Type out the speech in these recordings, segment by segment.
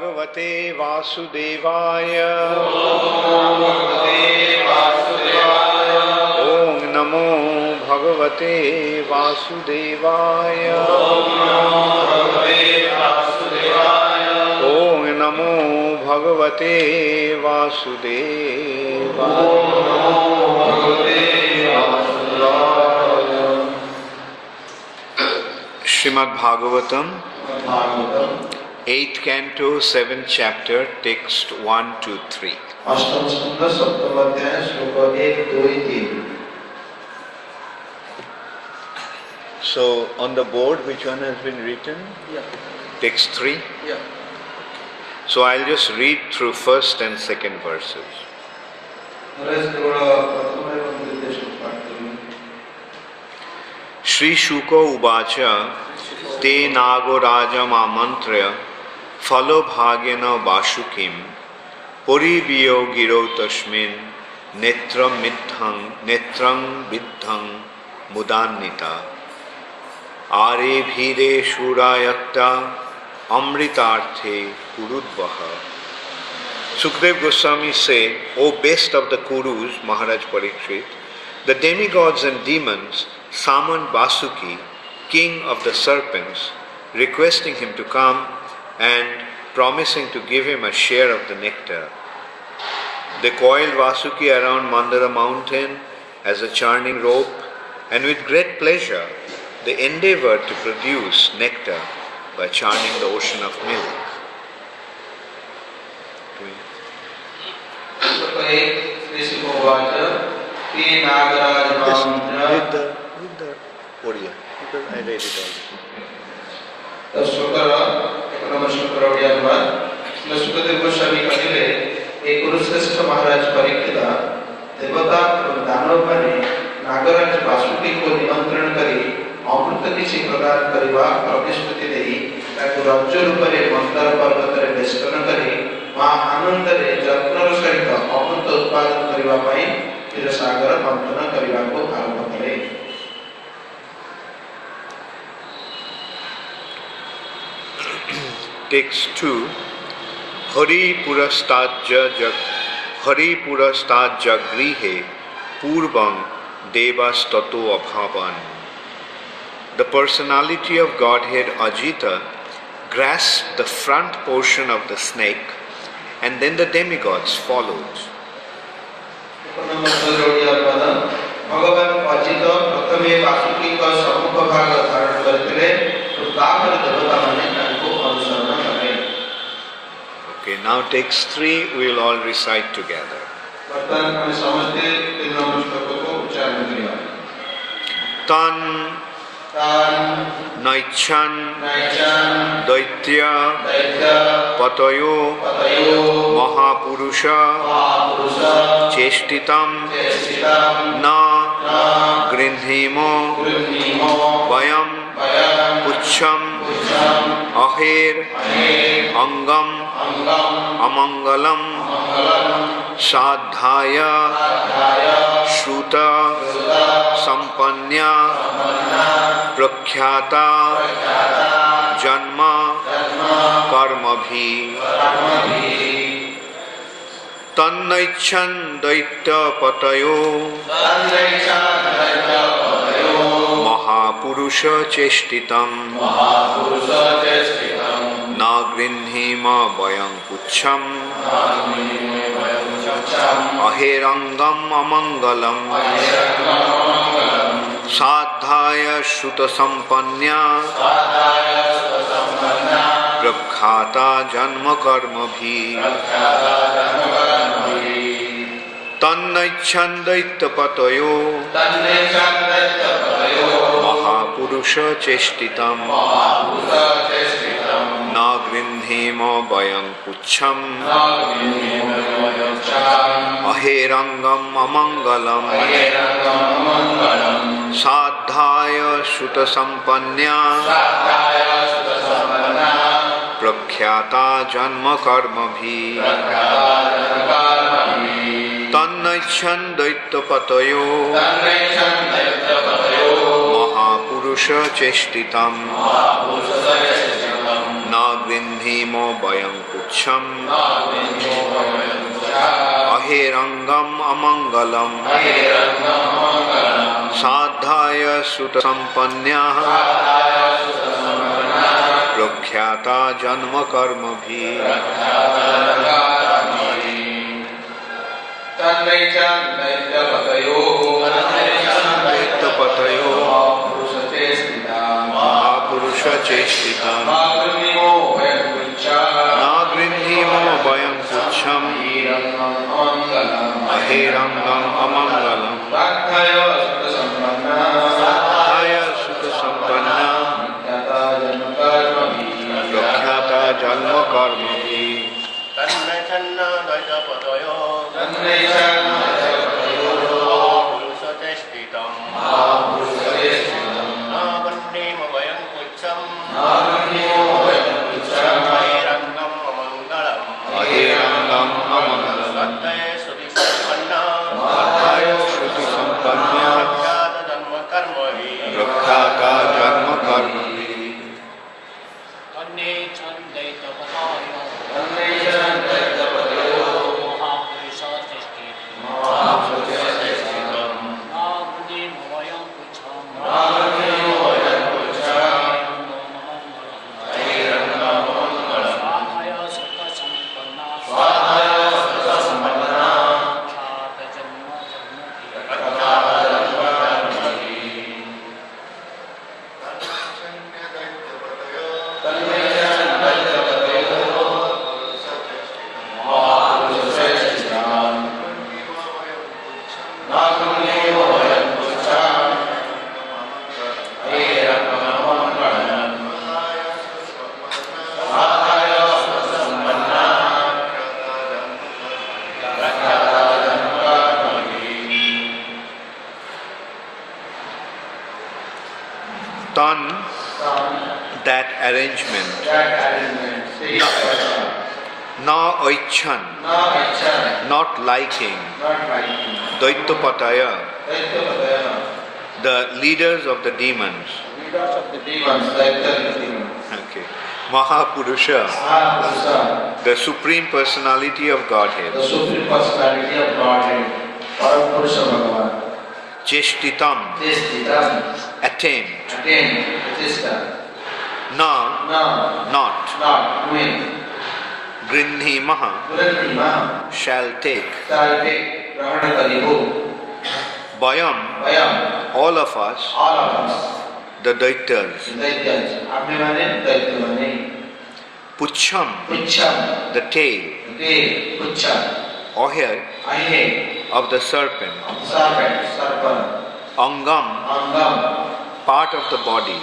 Bhagavate Vasudevaya. Om Namo Bhagavate Vasudevaya. Om Namo Bhagavate Vasudevaya. Srimad Bhagavatam, 8th canto, 7th chapter, text 1 to 3. So, on the board, which one has been written? Yeah. Text 3? Yeah. So, I'll just read through first and second verses. Shri Shuka Uvacha Te Nagorajam Amantraya Phalo Bhagyana Vashukim Puribiyo Giro Tashmin Netram Viddhang Mudannita Are Bhire Shurayakta Amritarthe Kurudvaha. Sukdev Goswami said, O best of the Kurus, Maharaj Parikshit, the demigods and demons summoned Vasuki, king of the serpents, requesting him to come and promising to give him a share of the nectar. They coiled Vasuki around Mandara mountain as a churning rope, and with great pleasure they endeavored to produce nectar by churning the ocean of milk. With the Oriya, because I read it already. The Shukara, Economic Shukara Odiyadvar, the Sukadev Goswami Kadile, a Kurusreshta Maharaj Parikita, Devata और दानव बने नागराज वासुकी को निमंत्रण करी अमृत किसी प्रदान करिवा प्रतिश्रुति देई ताकि राज्य रूपरे मंत्र पर्वतरे बेष्टन करी वहाँ आनंद रे जत्नर सहित अमृत उत्पादन करिवा पाई फिर सागर मंथन करिवा को आरंभ करे. Text 2. Hari Purastajya Grihe Purvam Devas Tato Abhavan. The personality of Godhead Ajita grasped the front portion of the snake, and then the demigods followed. Okay, now text 3 we will all recite together. Tan Naichan Daitya Patayo Mahapurusha Cheshtitam Na Grindhimo Vayam Pucham Ahir Angam Amangalam Sadhaya Shruta Sampanya Prakhyata Janma Karmabhi Tannaichan Daitya Patayo Mahapurusha Cheshtitam Na Grinhima Vayam Pucham Ahirangam Amangalam Sadhaya Shruta Sampanya Prakhata Janma Karmabhi Tannaichan Daitya Patayo Mahapurusha Cheshtitam Na Grindhima Vayam Pucham Ahirangam Amangalam Sadhaya Shruta Sampanya Prakhyata Janma Karmabhi Tannaichan Daitya Patayo Mahapurusha Cheshtitam Na grinhimo vayam puchham ahirangam amangalam sadhaya sutta sampanyah prakhyata janma karma bhi. Patayo Mahapurusha Chestitam Nagrinhimo Vayam Puchham Ahirangam Amangalam Sadhaya Sutta Sampanna Prakhyata Janma Karma bhi. That arrangement. Na oichan, not liking. Daitapataya, the leaders of the demons. Okay. Mahapurusha, the Supreme Personality of Godhead. Chestitam, attempt. Not. Grinhimaha, shall take. Bayam, all of us, the Daityas. Puchham, the tail. Oher, of the serpent. Angam, part of the body.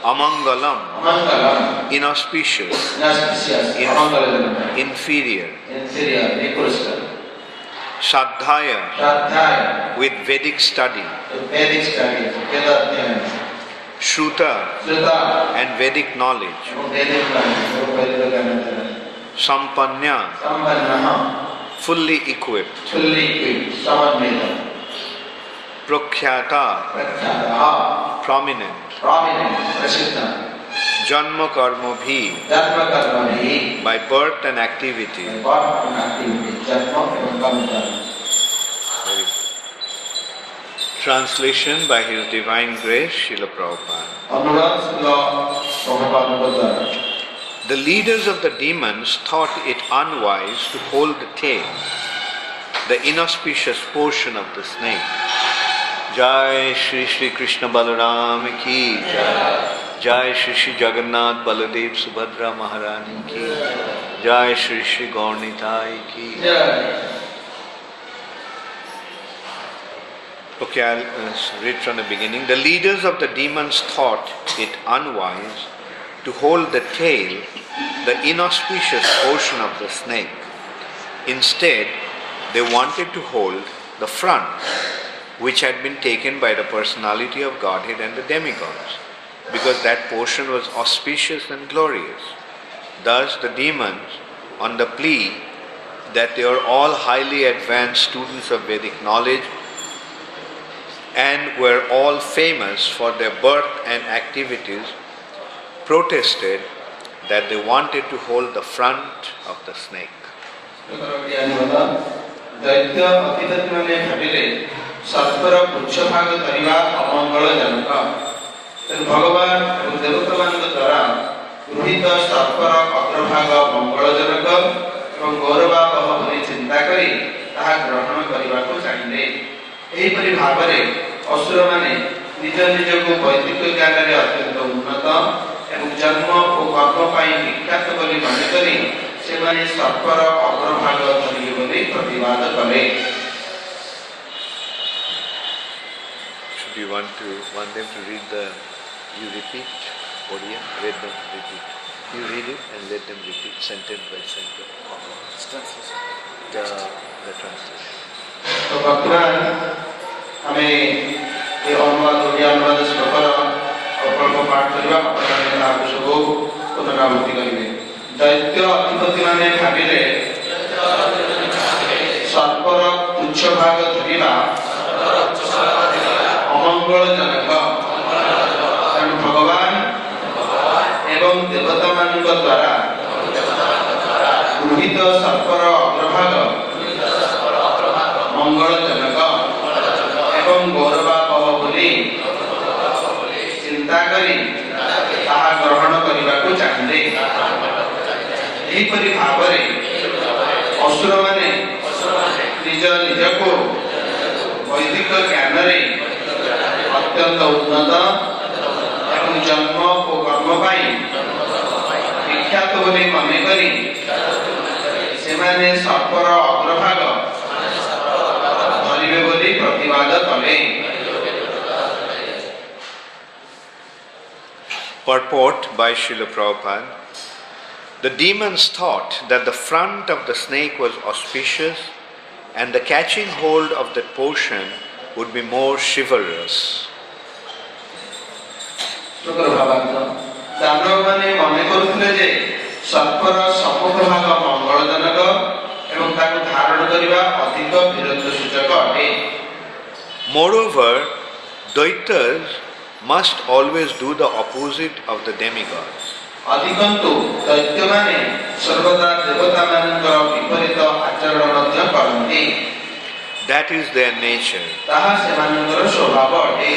Amangalam, inauspicious, inferior. Sadhaya, with Vedic study. Shruta, and Vedic knowledge. Sampanya, fully equipped. Prakhyata, prominent. Janma karma bhi, by birth and activity. Translation by His Divine Grace, Srila Prabhupada. The leaders of the demons thought it unwise to hold the tail, the inauspicious portion of the snake. Jai Shri Shri Krishna Balaram ki Jai. Jai Shri Shri Jagannath Baladev Subhadra Maharani ki Jai. Shri Shri Gaurnitai ki Jai. Okay, I'll read from the beginning. The leaders of the demons thought it unwise to hold the tail, the inauspicious portion of the snake. Instead, they wanted to hold the front, which had been taken by the personality of Godhead and the demigods, because that portion was auspicious and glorious. Thus, the demons, on the plea that they are all highly advanced students of Vedic knowledge and were all famous for their birth and activities, protested that they wanted to hold the front of the snake. दैत्य अतिथि माने भाविले सर्पर पुच्छ भाग धरिबा अमंगलजनक तेणु भगवान और देवता मान द्वारा गृहीत सर्पर अग्रभाग मंगलजनक और गौरवापह बोली चिंता करी ताहा ग्रहण करने को चाहिए। एहिपरि भावरे असुर माने निज निज को वैदिक ज्ञान रे अत्यंत उन्नत एवं जन्म और कर्म पाई विख्यात बोली माने करी से माने सर्पर अग्रभाग धरिबे बोली प्रतिवाद कले। Should you want them to read you repeat Oriya, read them, repeat. You read it and let them repeat sentence by sentence. The translation. तो वर्तमान हमें ये अनुवाद ओडिया अनुवाद श्लोकर अल्प पाठ करिबा अपने नाम सब पुनरावृत्ति करिवे। दैत्य अधिपति माने भाविले सर्पर उच्च भाग धरिबा अमंगलजनक तेणु भगवान एवं देवता मान द्वारा गृहीत सर्पर अग्रभाग मंगलजनक एवं गौरवापह बोली चिंता करी ताहा ग्रहण करने को चाहिए। एहिपरि भावरे असुर माने निज निज को वैदिक ज्ञान रे अत्यंत उन्नत एवं जन्म और कर्म पाई विख्यात बोली मने करी से माने सर्पर अग्रभाग धरिबे बोली प्रतिवाद कले। Purport by Srila Prabhupada. The demons thought that the front of the snake was auspicious and the catching hold of that portion would be more chivalrous. दानव माने मने करुथिले जे सर्पर सम्मुख भाग मंगलजनक एवं ताकु धारण करिबा अधिक वीरत्व सूचक अटे। Moreover, Daityas must always do the opposite of the demigods. अधिकंतु दैत्य माने सर्वदा देवता मानकर विपरीत आचरण मध्य करन्ति। That is their nature. ताहा सेमानकर स्वभाव अटे।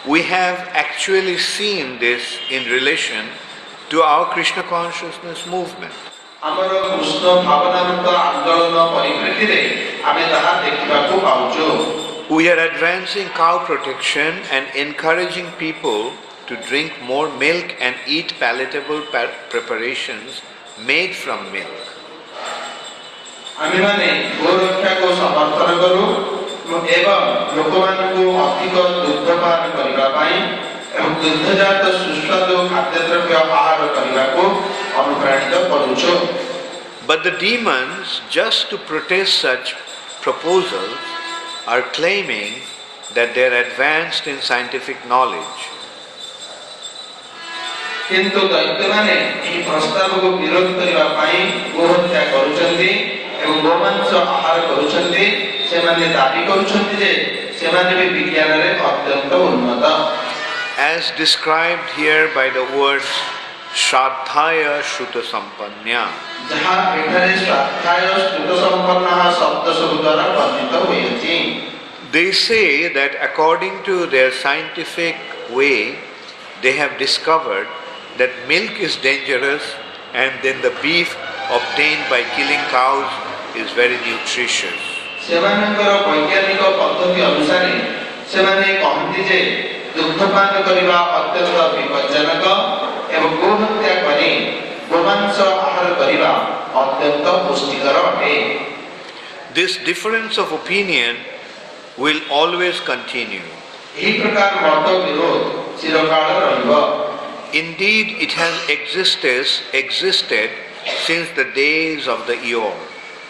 We have actually seen this in relation to our Krishna consciousness movement. हमर कृष्ण भावनामृत आंदोलन परिप्रेक्षी रे आमे ताहा देखिबाकू पाउछु। We are advancing cow protection and encouraging people to drink more milk and eat palatable preparations made from milk. आमे माने गोरक्षा को समर्थन करू एवं लोकमानकु अधिक दुग्धपान करिबा पई एवं दुग्धजात सुस्वादु खाद्यद्रव्य आहार करिबाकू अनुप्राणित करूछु। But the demons, just to protest such proposals, are claiming that they are advanced in scientific knowledge. किंतु दैत्य माने ई प्रस्ताव को विरोध करिबा पई गोहत्या करूछन्ति एवं गोमांस आहार करूछन्ति से माने दाबी करूछन्ति जे से माने भी विज्ञान रे अत्यंत उन्नत। As described here by the words Shraddhaya Shruta Sampanya. जहाँ एठारे श्रद्धाय श्रुत संपन्नः शब्द सब द्वारा वर्णित होइछि। They say that according to their scientific way, they have discovered that milk is dangerous and then the beef obtained by killing cows is very nutritious. सेमानकर वैज्ञानिक पद्धति अनुसार सेमाने कहନ୍ତି जे दुग्धपान करिबा अत्यंत विपज्जनक एवं गोहत्या करी गोमांस आहार करिबा अत्यंत पुष्टिकर अटे। This difference of opinion will always continue. एही प्रकार मत विरोध चिरकाल रहिबो। Indeed, it has existed since the days of the yore.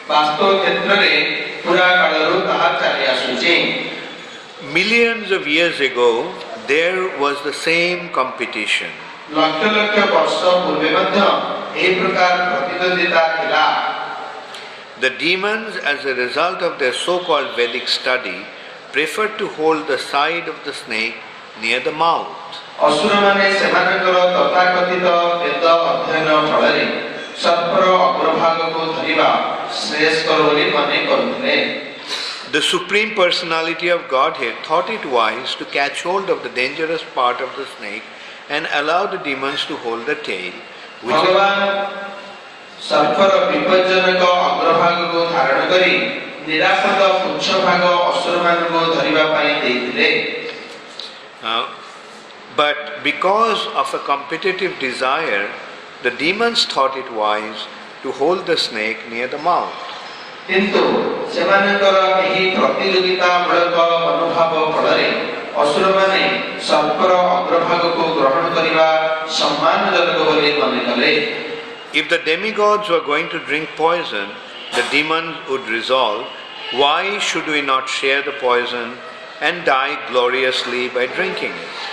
वास्तव क्षेत्र रे पुरा कालरु ताहा चली आसुछि। Millions of years ago, there was the same competition. लक्ष लक्ष वर्ष पूर्वे मध्य एही प्रकार प्रतिद्वंदिता थिला। The demons, as a result of their so-called Vedic study, preferred to hold the side of the snake near the mouth. असुर माने सेमानकर तथाकथित वेद अध्ययन फलरे सर्पर अग्रभाग को धरिबा श्रेयस्कर बोली मने करुथिले. The Supreme Personality of Godhead thought it wise to catch hold of the dangerous part of the snake and allow the demons to hold the tail, which भगवान सर्पर विपज्जनक अग्रभाग को धारण करी निरापद पुच्छ भाग असुर मान को धरिबा पई देथिले. But because of a competitive desire, the demons thought it wise to hold the snake near the mouth. किंतु सेमानकर एही प्रतियोगिता मूलक मनोभाव फलरे असुर माने सर्पर अग्रभाग को ग्रहण करिबा सम्मानजनक बोली मने कले. If the demigods were going to drink poison, the demons would resolve, why should we not share the poison and die gloriously by drinking it?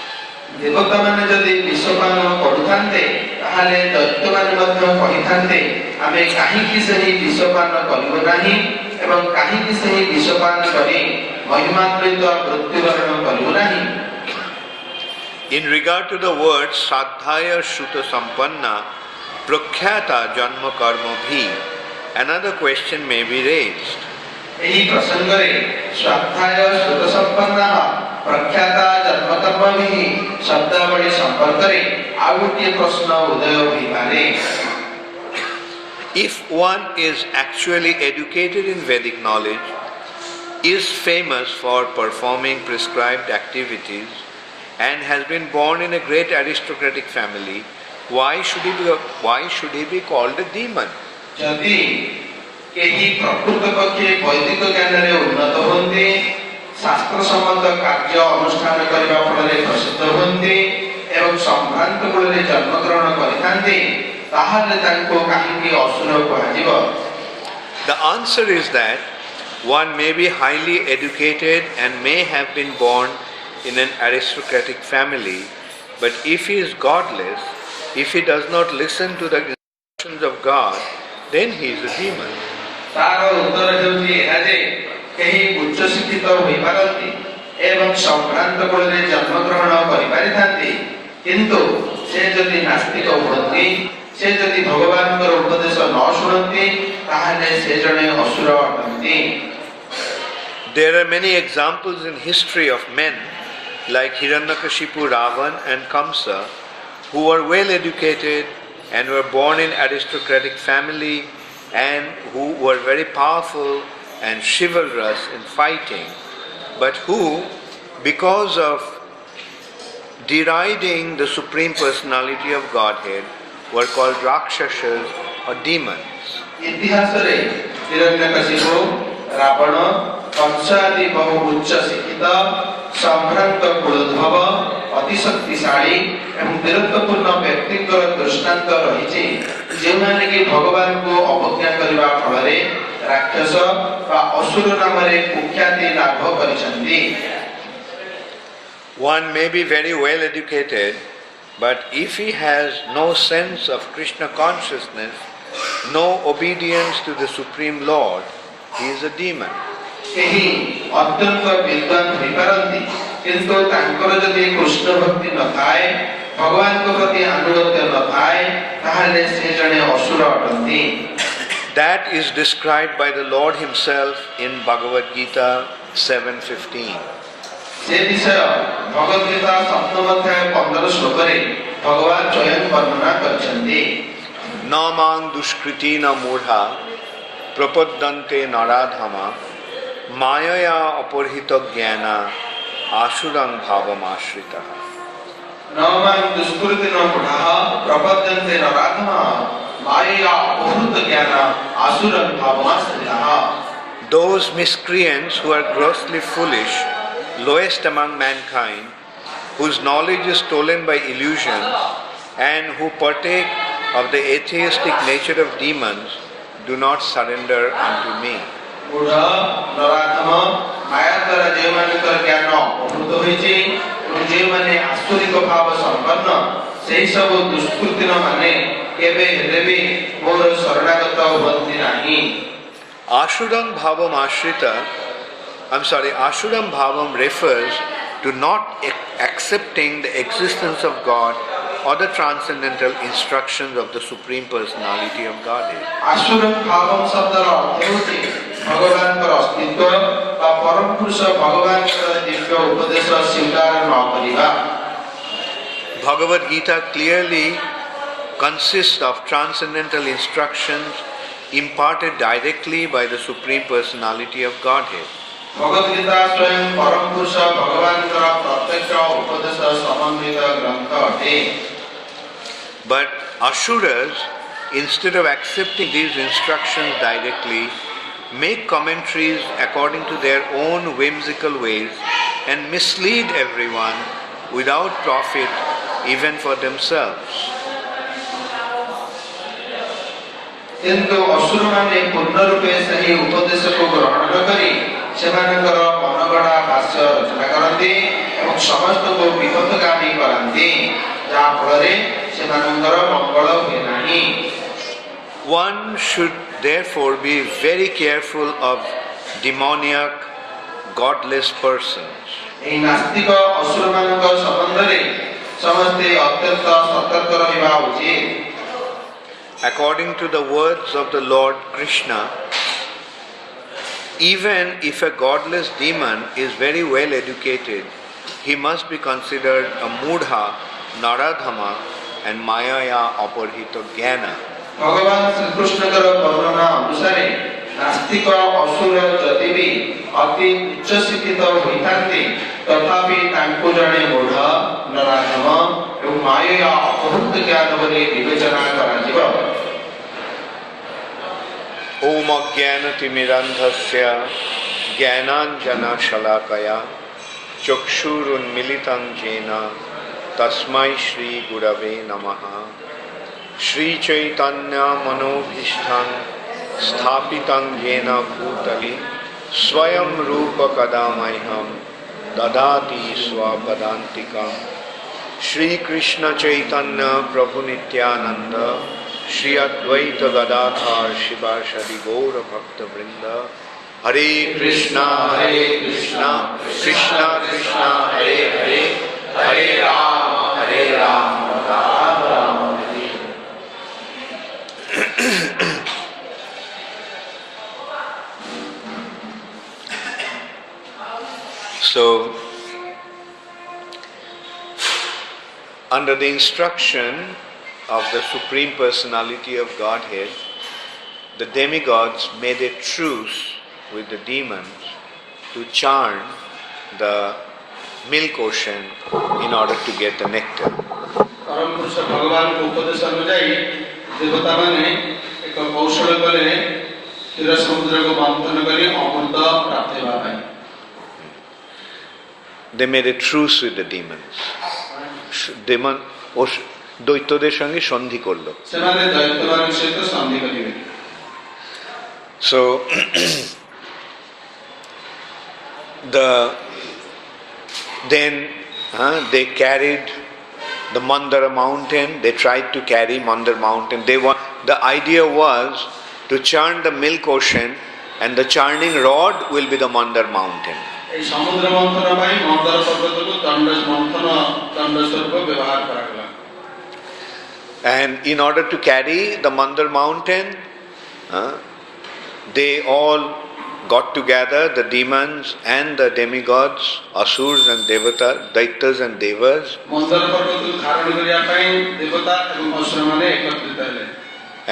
देवता माने जदि विषपान करुथान्ते ताहाले दैत्य माने मध्य कहिथान्ते आमे काहीकि सही विषपान करिबो नाही एवं काहीकि सही विषपान करी महिमान्वित मृत्युवरण करिबो नाही. In regard to the words Sadhaya Shuta Sampanna Prakhyata Janma Karma Bhi, another question may be raised. एही प्रसंगरे श्रद्धाय श्रुत संपन्ना प्रख्याता जन्मकर्मभिः शब्दावली संपर्करे आ गोटे प्रश्न उदय होइपारे. If one is actually educated in Vedic knowledge, is famous for performing prescribed activities, and has been born in a great aristocratic family, why should he be called a demon? जदि केही प्रकृत पक्षे वैदिक ज्ञान रे उन्नत होंते शास्त्र सम्मत कार्य अनुष्ठान करबा फलरे प्रसिद्ध होंते एवं संभ्रांत कुलरे जन्म ग्रहण करिथान्ते ताहाले तांको काहीकि असुर कहजिबो. The answer is that one may be highly educated and may have been born in an aristocratic family, but if he is godless, if he does not listen to the instructions of God, then he is a demon. तार उत्तर हेउछि एहा जे केही उच्च शिक्षित होई पारନ୍ତି एवं संभ्रांत कुलरे जन्म ग्रहण करि पारिथान्ति किंतु से जदि नास्तिक होती से जदि भगवान उपदेश न शुणती ताहाले से जणे असुर अटंती. There are many examples in history of men like Hiranyakashipu, Ravan and Kamsa who were well educated and were born in aristocratic family and who were very powerful and chivalrous in fighting, but who, because of deriding the Supreme Personality of Godhead, were called Rakshasas or demons. इतिहासरे Hiranyakashipu Ravan Kans आदि बहु उच्च शिक्षित संभ्रांत कुलोद्भव अति शक्तिशाली एवं वीरत्वपूर्ण व्यक्तित्व दृष्टांत रहिछि जेमाने कि भगवान को अवज्ञा करबा फलरे राक्षस वा असुर नामरे कुख्याति लाभ करिसंती. One may be very well educated, but if he has no sense of Krishna consciousness, no obedience to the Supreme Lord, he is a demon. केही अत्यंत विद्वान होई पारंती किंतु तांकर जदि कृष्ण भक्ति न थाए भगवान को प्रति अनुगत्य न थाए ताहाले से जणे असुर अटंती. That is described by the Lord himself in Bhagavad Gita 7:15. से विषय भगवद गीता सप्तम अध्याय 15 श्लोक रे भगवान स्वयं वर्णना करछन्ती. Namang dushkriti na murha prapaddante naradhama mayaya aparhita jnana asurang bhavam ashrita. नवमान दुष्कृति न मुढ़ा प्रपद्यन्ते नराधमा माया अपहृत ज्ञान आसुरं भावमाश्रितः. Those miscreants who are grossly foolish, lowest among mankind, whose knowledge is stolen by illusions, and who partake of the atheistic nature of demons, do not surrender unto me. मूढ़ नराधम माया द्वारा जेमानकर ज्ञान अपहृत होइछि और जेमाने आसुरिक भाव संपन्न सेहि सब दुष्कृति न माने केबे हेले भी मोर शरणागत होती नाही. Asuram bhavam ashrita, Asuram bhavam refers to not accepting the existence of God or the transcendental instructions of the Supreme Personality of Godhead. ଆସୁର ଭାବମ ଶବ୍ଦର ଅର୍ଥ ହେଉଛି ଭଗବାନଙ୍କର ଅସ୍ତିତ୍ୱ ବା ପରମ ପୁରୁଷ ଭଗବାନଙ୍କର ଦିବ୍ୟ ଉପଦେଶ ସ୍ୱୀକାର ନ କରିବା। Bhagavad Gita clearly consists of transcendental instructions imparted directly by the Supreme Personality of Godhead. ଭଗବତ ଗୀତା ସ୍ୱୟଂ ପରମ ପୁରୁଷ ଭଗବାନଙ୍କର ପ୍ରତ୍ୟକ୍ଷ ଉପଦେଶ ସମନ୍ୱିତ ଗ୍ରନ୍ଥ ଅଟେ। But Asuras, instead of accepting these instructions directly, make commentaries according to their own whimsical ways and mislead everyone without profit even for themselves. କିନ୍ତୁ ଅସୁରମାନେ ପୂର୍ଣ୍ଣ ରୂପେ ସେହି ଉପଦେଶକୁ ଗ୍ରହଣ ନ କରି ସେମାନଙ୍କର ମନଗଢ଼ା ଭାଷ୍ୟ ରଚନା କରନ୍ତି ଏବଂ ସମସ୍ତଙ୍କୁ ବିପଥଗାମୀ କରାନ୍ତି, ଯାହା ଫଳରେ ସେମାନଙ୍କର ମଙ୍ଗଳ ହୁଏ ନାହିଁ। One should therefore be very careful of demoniac, godless persons. ଏହି ନାସ୍ତିକ ଅସୁରମାନଙ୍କ ସମ୍ବନ୍ଧରେ ସମସ୍ତେ ଅତ୍ୟନ୍ତ ସତର୍କ ରହିବା ଉଚିତ। According to the words of the Lord Krishna, even if a godless demon is very well educated, he must be considered a mudha, naradhama and mayaya aparhita jnana. ଭଗବାନ ଶ୍ରୀକୃଷ୍ଣଙ୍କର ବର୍ଣ୍ଣନା ଅନୁସାରେ ନାସ୍ତିକ ଅସୁର ଯଦି ବି ଅତି ଉଚ୍ଚ ଶିକ୍ଷିତ ହୋଇଥାନ୍ତି ତଥାପି ତାଙ୍କୁ ଜଣେ ମୂଢ଼, ନରାଧମ ଏବଂ ମାୟା ଅପହୃତ ଜ୍ଞାନ ବୋଲି ବିବେଚନା କରାଯିବ। Om ajnanatimirandhasya jnananjana shalakaya chakshurunmilitam jena tasmai shri gurave namaha. Shri Chaitanya Manobhishtam Sthapitam Yena Bhutali Swayam Rupa Kadamayham Dadati Swapadantikam. Shri Krishna Chaitanya Prabhu Nityananda Shri Advaita Gadadhar Shivashadi Gaura Bhakta Vrinda. Hare Krishna Krishna Krishna Hare Hare Hare Rama Rama Rama. So, under the instruction of the Supreme Personality of Godhead, the demigods made a truce with the demons to churn the milk ocean in order to get the nectar. ଦେବତା ମାନେ ଏକ କୌଶଳ କଲେ କ୍ଷୀର ସମୁଦ୍ରକୁ ମନ୍ଥନ କରି ଅମୃତ ପ୍ରାପ୍ତ ହେବା ପାଇଁ। They made a truce with the demons. Demon দৈত্যদের সঙ্গে সন্ধি করলো। ସେମାନେ দৈত্যମାନଙ୍କ ସହିତ ସନ୍ଧି କରିବେ। So they carried the Mandara mountain. They tried to carry Mandar mountain. The idea was to churn the milk ocean, and the churning rod will be the Mandar mountain. এই সমুদ্র মন্থন ପାଇଁ ମନ୍ଦର ପର୍ବତକୁ ଦଣ୍ଡ ମନ୍ଥନ ଦଣ୍ଡ ସ୍ୱରୂପ ବ୍ୟବହାର କରାଗଲା। And in order to carry the Mandar mountain, they all got together, the demons and the demigods, Asurs and Devatas, Daitas and Devas.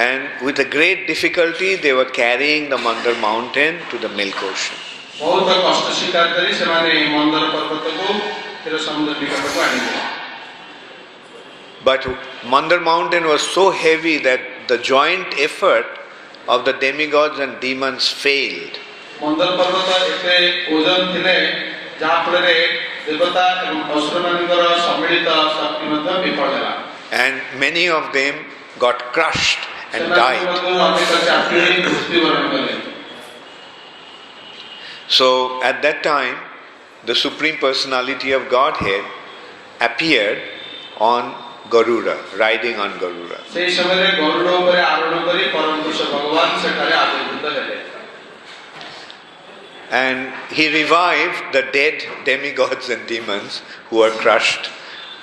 And with a great difficulty, they were carrying the Mandar mountain to the milk ocean. But Mandar mountain was so heavy that the joint effort of the demigods and demons failed. ମନ୍ଦର ପର୍ବତ ଏତେ ଓଜନ ଥିଲେ ଯାହା ଫଳରେ ଦେବତା ଏବଂ ଅସୁରମାନଙ୍କର ସମ୍ମିଳିତ ଶକ୍ତି ମଧ୍ୟ ବିଫଳ ହେଲା। And many of them got crushed and died. So at that time, the Supreme Personality of Godhead appeared on Garuda, riding on Garuda. ସେହି ସମୟରେ ଗରୁଡ଼ ଉପରେ ଆରୋହଣ କରି ପରମ ପୁରୁଷ ଭଗବାନ ସେଠାରେ ଆବିର୍ଭୂତ ହେଲେ। and he revived the dead demigods and demons who were crushed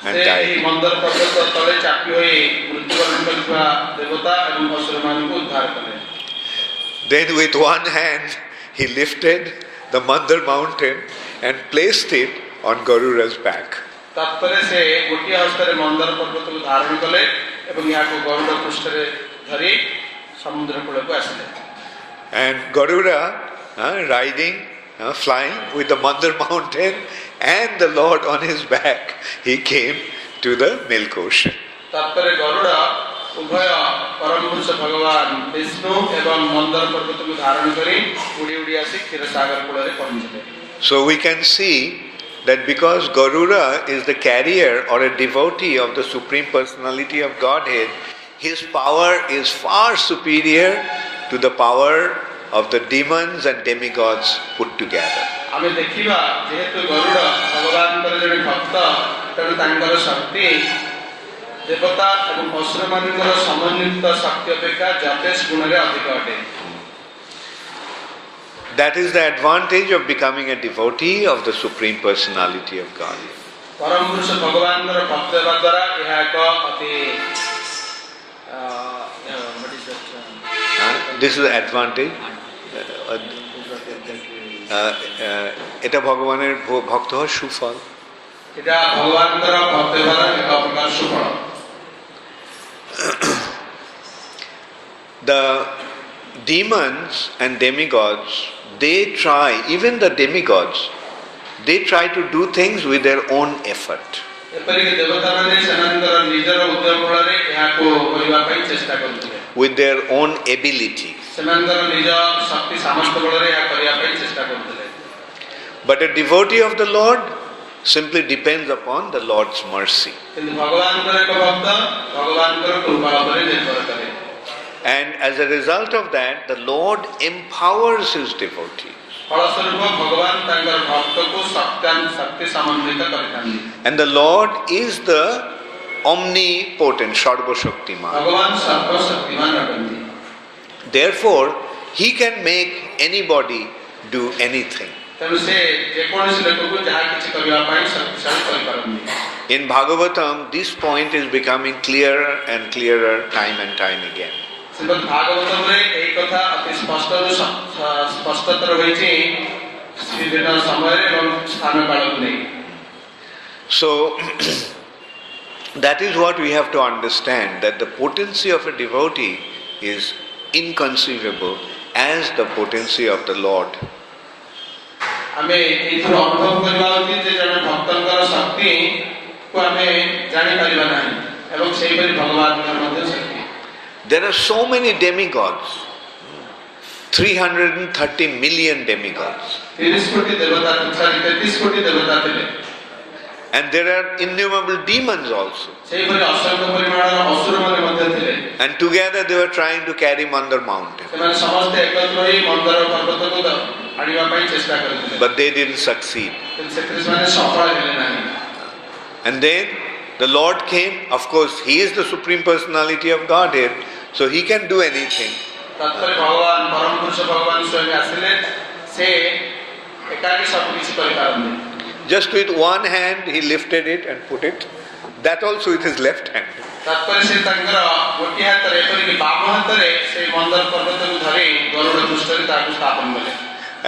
and ସେ died. ଏହି ମନ୍ଦର ପର୍ବତ ତଳେ ଚାପି ହୋଇ ମୃତ୍ୟୁବରଣ କରିଥିବା ଦେବତା ଏବଂ ଅସୁରମାନଙ୍କୁ ଉଦ୍ଧାର କଲେ। Then with one hand he lifted the Mandar mountain and placed it on Garura's back. ତାପରେ ସେ ଗୋଟିଏ ହସ୍ତରେ ମନ୍ଦର ପର୍ବତକୁ ଧାରଣ କଲେ ଏବଂ ଏହାକୁ ଗରୁଡ଼ ପୃଷ୍ଠରେ ଧରି ସମୁଦ୍ର କୂଳକୁ ଆସିଲେ। And Garuda riding, flying with the Mandar mountain and the Lord on his back, he came to the Milk Ocean. ତାପରେ ଗରୁଡ଼ ଉଭୟ ପରମ ପୁରୁଷ ଭଗବାନ ବିଷ୍ଣୁ ଏବଂ ମନ୍ଦର ପର୍ବତକୁ ଧାରଣ କରି ଉଡ଼ି ଉଡ଼ି ଆସି କ୍ଷୀରସାଗର କୂଳରେ ପହଞ୍ଚିଲେ। So we can see that because Garuda is the carrier or a devotee of the Supreme Personality of Godhead, his power is far superior to the power of the demons and demigods put together. ଆମେ ଦେଖିବା ଯେହେତୁ ଗରୁଡ଼ ଭଗବାନଙ୍କର ଜଣେ ଭକ୍ତ ତେଣୁ ତାଙ୍କର ଶକ୍ତି ଦେବତା ଏବଂ ଅସୁରମାନଙ୍କର ସମନ୍ୱିତ ଶକ୍ତି ଅପେକ୍ଷା ଯଥେଷ୍ଟ ଗୁଣରେ ଅଧିକ ଅଟେ। That is the advantage of becoming a devotee of the Supreme Personality of Godhead. ପରମ ପୁରୁଷ ଭଗବାନଙ୍କର ଭକ୍ତ ହେବା ଦ୍ୱାରା ଏହା ଏକ ଅତି This is the advantage. এটা ভগবানের ভক্ত হওয়ার সুফল। এটা ভগবানଙ୍କର ভক্ত ହେବାର ଏକ ପ୍ରକାର ସୁଫଳ। The demons and demigods, they try, even the demigods, they try to do things with their own effort. ଏପରିକି ଦେବତାମାନେ ସେମାନଙ୍କର ନିଜର ଉଦ୍ୟମ ବଳରେ ଏହାକୁ କରିବା ପାଇଁ ଚେଷ୍ଟା କରୁଥିଲେ। With their own ability. ସେମାନଙ୍କର ନିଜ ଶକ୍ତି ସାମର୍ଥ୍ୟ ବଳରେ ଏହା କରିବା ପାଇଁ ଚେଷ୍ଟା କରୁଥିଲେ। But a devotee of the Lord simply depends upon the Lord's mercy. କିନ୍ତୁ ଭଗବାନଙ୍କର ଏକ ଭକ୍ତ ଭଗବାନଙ୍କର କୃପା ଉପରେ ନିର୍ଭର କରେ। And as a result of that, the Lord empowers his devotees. ଫଳସ୍ୱରୂପ ଭଗବାନ ତାଙ୍କର ଭକ୍ତକୁ ଶକ୍ତି ସମନ୍ୱିତ କରିଥାନ୍ତି। And the Lord is the omnipotent, Sarva Shaktiman. ଭଗବାନ ସର୍ବଶକ୍ତିମାନ ଅଟନ୍ତି। Therefore, he can make anybody do anything. ତେଣୁ ସେ ଯେକୌଣସି ଲୋକକୁ ଯାହା କିଛି କରିବା ପାଇଁ ଶକ୍ତିଶାଳୀ କରିପାରନ୍ତି। In Bhagavatam, this point is becoming clearer and clearer time and time again. ଶ୍ରୀମଦ୍ ଭାଗବତରେ ଏହି କଥା ଅତି ସ୍ପଷ୍ଟତର ହୋଇଛି ବିଭିନ୍ନ ସମୟରେ ଏବଂ ସ୍ଥାନ କାଳକୁ ନେଇ। So, that is what we have to understand, that the potency of a devotee is inconceivable as the potency of the Lord. ଆମେ ଏଇଥିରୁ ଅନୁଭବ କରିବା ଉଚିତ ଯେ ଜଣେ ଭକ୍ତଙ୍କର ଶକ୍ତିକୁ ଆମେ ଜାଣିପାରିବା ନାହିଁ ଏବଂ ସେହିପରି ଭଗବାନଙ୍କର ମଧ୍ୟ ଶକ୍ତି। There are so many demigods, 330 million demigods. 30 କୋଟି ଦେବତା, 33 କୋଟି ଦେବତା ଥିଲେ। And there are innumerable demons also. ସେହିପରି ଅସଂଖ୍ୟ ପରିମାଣର ଅସୁରମାନେ ମଧ୍ୟ ଥିଲେ। And together they were trying to carry Mandar mountain. ସେମାନେ ସମସ୍ତେ ଏକତ୍ର ହୋଇ ମନ୍ଦର ପର୍ବତକୁ ଆଣିବା ପାଇଁ ଚେଷ୍ଟା କରିଥିଲେ। But they didn't succeed. କିନ୍ତୁ ସେଥିରେ ସେମାନେ ସଫଳ ହେଲେ ନାହିଁ। And then the Lord came. Of course, he is the Supreme Personality of Godhead, so he can do anything. ତାପରେ ଭଗବାନ ପରମ ପୁରୁଷ ଭଗବାନ ସ୍ୱୟଂ ଆସିଲେ, ସେ ଏକାକୀ ସବୁ କିଛି କରିପାରନ୍ତି। Just with one hand he lifted it and put it. That also with his left hand. ତାପରେ ସେ ତାଙ୍କର ଗୋଟିଏ ହାତରେ ଏପରିକି ବାମ ହାତରେ ସେ ମନ୍ଦର ପର୍ବତକୁ ଧରି ଗରୁଡ଼ ପୃଷ୍ଠରେ ତାକୁ ସ୍ଥାପନ କଲେ।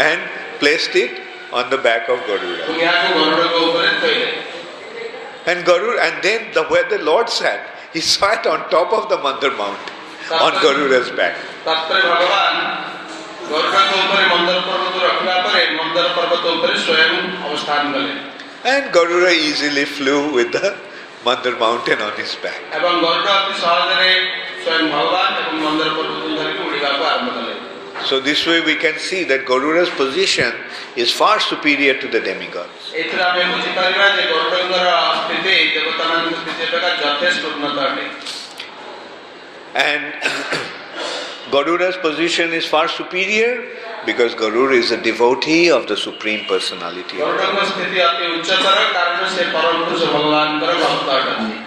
And placed it on the back of Garuda. ଏବଂ ଏହାକୁ ଗରୁଡ଼ଙ୍କ ଉପରେ ଥୋଇଲେ। And then where the Lord sat, he sat on top of the Mandar mountain, on Garuda's back. ତାପରେ ଭଗବାନ ଗରୁଡ଼ଙ୍କ ଉପରେ ମନ୍ଦର ପର୍ବତ ରଖିବା ପରେ ମନ୍ଦର ପର୍ବତ ଉପରେ ସ୍ୱୟଂ ଅବସ୍ଥାନ କଲେ। And Garuda easily flew with the Mandar mountain on his back. ଏବଂ ଗରୁଡ଼ ଅତି ସହଜରେ ସ୍ୱୟଂ ଭଗବାନ ଏବଂ ମନ୍ଦର ପର୍ବତକୁ ଧରିକି ଉଡ଼ିବାକୁ ଆରମ୍ଭ କଲେ। So this way we can see that Garuda's position is far superior to the demigods. ଏଥିରେ ଆମେ ବୁଝିପାରିବା ଯେ ଗରୁଡ଼ଙ୍କର ସ୍ଥିତି ଦେବତାମାନଙ୍କ ସ୍ଥିତି ଅପେକ୍ଷା ଯଥେଷ୍ଟ ଉନ୍ନତ ଅଟେ। And Garuda's position is far superior because Garuda is a devotee of the Supreme Personality. ଗରୁଡ଼ଙ୍କ ସ୍ଥିତି ଅତି ଉଚ୍ଚତର କାରଣ ସେ ପରମ ପୁରୁଷ ଭଗବାନଙ୍କର ଭକ୍ତ ଅଟନ୍ତି।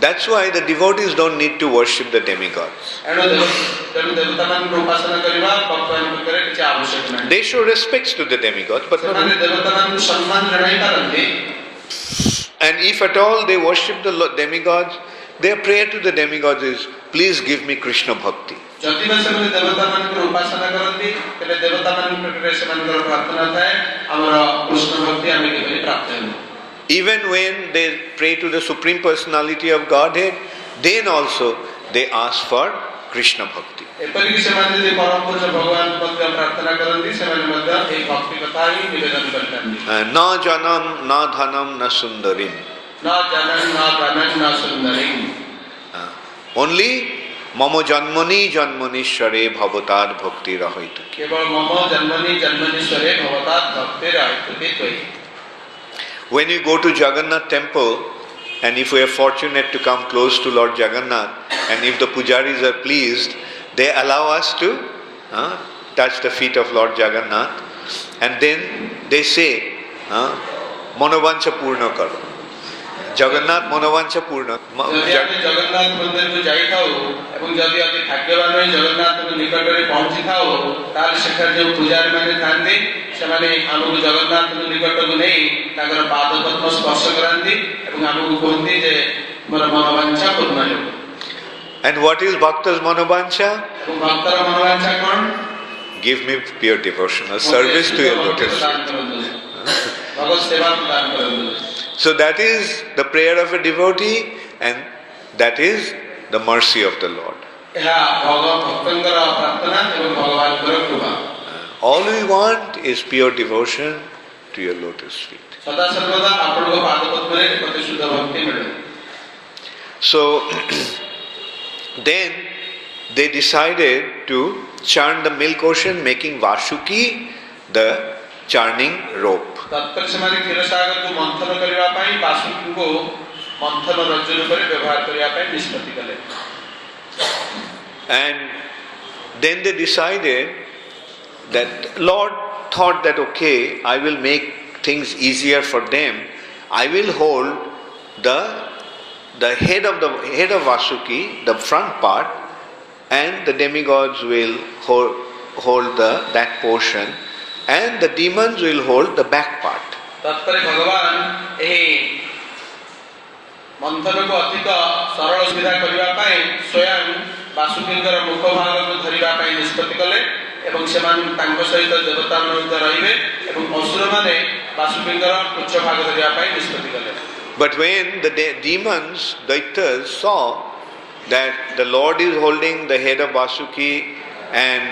That's why the devotees don't need to worship the demigods. They show respects to the demigods, but not. And if at all they worship the demigods, their prayer to the demigods is, please give me Krishna bhakti. Even when they pray to the Supreme Personality of Godhead, then also they ask for Krishna bhakti. Na janam, na dhanam, na sundarim. Only mama janmani janmanishware bhavatad bhakti rahaitu. When you go to Jagannath temple, and if we are fortunate to come close to Lord Jagannath, and if the pujaris are pleased, they allow us to touch the feet of Lord Jagannath, and then they say, Manovancha Purna Karo. Jagannath Manovancha Purna. Jagannath Mandir ko jai thao, ebong jodi ati bhagyavan hoy Jagannath ko nikatare pahunchi thao, tar sekhar je pujari mane thante, semane amaku Jagannath ko nikataku nei ତାଙ୍କର ପାଦ ପଦ୍ମ ସ୍ପର୍ଶ କରନ୍ତି ଏବଂ ଆମକୁ କୁହନ୍ତି ଯେ ମୋର ମନୋବାଞ୍ଛା ପୂର୍ଣ୍ଣ ହେଉ. And what is Bhakta's Manobancha? ଏବଂ ଭକ୍ତର ମନୋବାଞ୍ଛା କ'ଣ? Give me pure devotional service to your lotus feet. ଭଗବତ ସେବା ପ୍ରଦାନ କରନ୍ତୁ. So that is the prayer of a devotee, and that is the mercy of the Lord. ଏହା ଭକ୍ତଙ୍କର ପ୍ରାର୍ଥନା ଏବଂ ଭଗବାନଙ୍କର କୃପା. All we want is pure devotion to your lotus feet. ସଦା ସର୍ବଦା ଆପଣଙ୍କ ପାଦ ପଦ୍ମରେ ପ୍ରତି ଶୁଦ୍ଧ ଭକ୍ତି ମିଳେ. So then they decided to churn the milk ocean, making Vasuki the churning rope. ତତ୍ପରେ ସେମାନେ କ୍ଷୀରସାଗରକୁ ମନ୍ଥନ କରିବା ପାଇଁ ବାସୁକୀଙ୍କୁ ମନ୍ଥନ ରଜ୍ଜୁ ରୂପରେ ବ୍ୟବହାର କରିବା ପାଇଁ ନିଷ୍ପତ୍ତି କଲେ. And then they decided that Lord thought that okay, I will make things easier for them. I will hold the head of Vasuki, the front part, and the demigods will hold that portion, and the demons will hold the back part. तत्परे भगवान ଏହି ମନ୍ଥନକୁ ଅଧିକ ସରଳ ସୁବିଧା କରିବା ପାଇଁ ସ୍ୱୟଂ ବାସୁକୀଙ୍କର ମୁଖ ଭାଗକୁ ଧରିବା ପାଇଁ ନିଷ୍ପତ୍ତି କଲେ ଏବଂ ସେମାନେ ତାଙ୍କ ସହିତ ଦେବତାମାନେ ମଧ୍ୟ ରହିବେ ଏବଂ ଅସୁରମାନେ ବାସୁକୀଙ୍କର ଉଚ୍ଚ ଭାଗ ଧରିବା ପାଇଁ ନିଷ୍ପତ୍ତି କଲେ. But when the demons, Daityas, saw that the Lord is holding the head of Vasuki and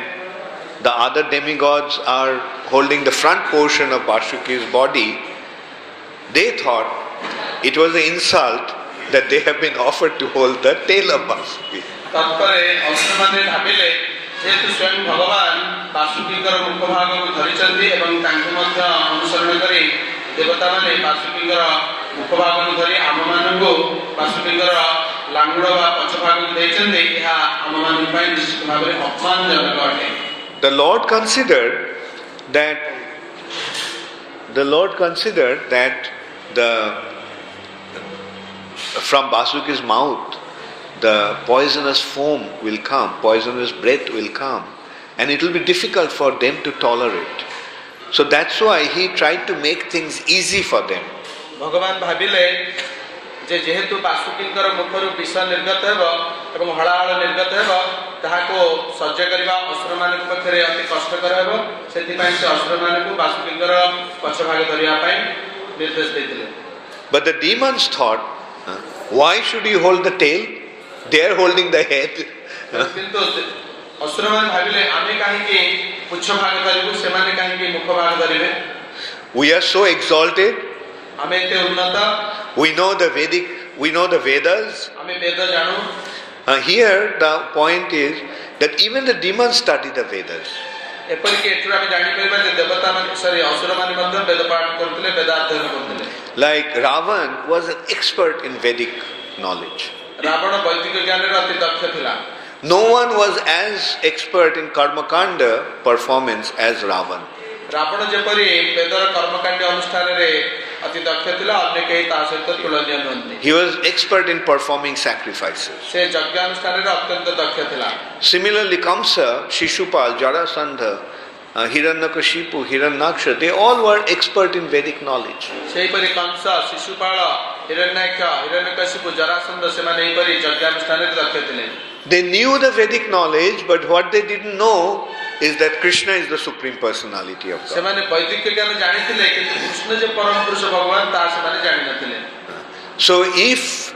the other demigods are holding the front portion of Vasuki's body, they thought it was an insult that they have been offered to hold the tail of Vasuki. तत्परे असुरମାନେ ଭାବିଲେ ଯେହେତୁ ସ୍ୱୟଂ ଭଗବାନ ବାସୁକୀଙ୍କର ମୁଖ ଭାଗକୁ ଧରିଛନ୍ତି ଏବଂ ତାଙ୍କୁ ମଧ୍ୟ ଅନୁସରଣ କରି ଦେବତାମାନେ ବାସୁକୀଙ୍କର ମୁଖ ଭାଗକୁ ଧରି ଆମମାନଙ୍କୁ ବାସୁକୀଙ୍କର ଲାଙ୍ଗୁଡ଼ ବା ପଛ ଭାଗକୁ ଦେଇଛନ୍ତି, ଏହା ଆମମାନଙ୍କ ପାଇଁ ନିଶ୍ଚିତ ଭାବରେ ଅପମାନଜନକ ଅଟେ. The Lord considered that from Vasuki's mouth the poisonous foam will come, poisonous breath will come, and it will be difficult for them to tolerate. So that's why he tried to make things easy for them. ଭଗବାନ ଭାବିଲେ ଯେ ଯେହେତୁ ବାସୁକୀଙ୍କର ମୁଖରୁ ବିଷ ନିର୍ଗତ ହେବ ଏବଂ ହଳାହଳ ନିର୍ଗତ ହେବ, ତାହାକୁ ସହ୍ୟ କରିବା ଅସୁରମାନଙ୍କ ପାଖରେ ଅତି କଷ୍ଟକର ହେବ, ସେଥିପାଇଁ ସେ ଅସୁରମାନଙ୍କୁ ବାସୁକୀଙ୍କର ପଛ ଭାଗ ଧରିବା ପାଇଁ ନିର୍ଦ୍ଦେଶ ଦେଇଥିଲେ. But the demons thought, why should he hold the tail? They are holding the head. କିନ୍ତୁ ଅସୁରମାନେ ଭାବିଲେ ଆମେ କାହିଁକି ପୁଚ୍ଛ ଭାଗ ଧରିବୁ, ସେମାନେ କାହିଁକି ମୁଖ ଭାଗ ଧରିବେ? We are so exalted. ଆମେ ଏତେ ଉନ୍ନତ. We know the Vedas. ଆମେ ବେଦ ଜାଣୁ. Here the point is that even the demons study the Vedas. ଏପରିକି ଏଥିରୁ ଆମେ ଜାଣିପାରିବା ଯେ ଅସୁରମାନେ ମଧ୍ୟ ବେଦ ପାଠ କରୁଥିଲେ, ବେଦ ଅଧ୍ୟୟନ କରୁଥିଲେ. Like Ravan was an expert in Vedic knowledge. Ravana ବୈଦିକ ଜ୍ଞାନରେ ଅତି ଦକ୍ଷ ଥିଲା. No one was as expert in Karmakanda performance as Ravan. Ravana ଯେପରି ବେଦର କର୍ମକାଣ୍ଡ ଅନୁଷ୍ଠାନରେ ଅତି ଦକ୍ଷ ଥିଲା, ଅନ୍ୟ କେହି ତା ସହିତ ତୁଳନୀୟ ନୁହନ୍ତି। He was expert in performing sacrifices. ସେ ଯଜ୍ଞାନୁଷ୍ଠାନରେ ଅତ୍ୟନ୍ତ ଦକ୍ଷ ଥିଲା। Similarly, Kamsa, Shishupal, Jarasandha, Hiranyakashipu, Hiranyaksha, they all were expert in Vedic knowledge. ସେହିପରି କଂସ, ଶିଶୁପାଳ, ହିରଣ୍ୟାକ୍ଷ, ହିରଣ୍ୟକଶିପୁ, ଜରାସନ୍ଧ ସେମାନେ ଏହିପରି ଯଜ୍ଞାନୁଷ୍ଠାନରେ ଦକ୍ଷ ଥିଲେ। They knew the Vedic knowledge, but what they didn't know is that Krishna is the Supreme Personality of God. ସେମାନେ ବୈଦିକ ଜ୍ଞାନ ଜାଣିଥିଲେ, କିନ୍ତୁ କୃଷ୍ଣ ଯେ ପରମ ପୁରୁଷ ଭଗବାନ ତାହା ସେମାନେ ଜାଣିନଥିଲେ। So if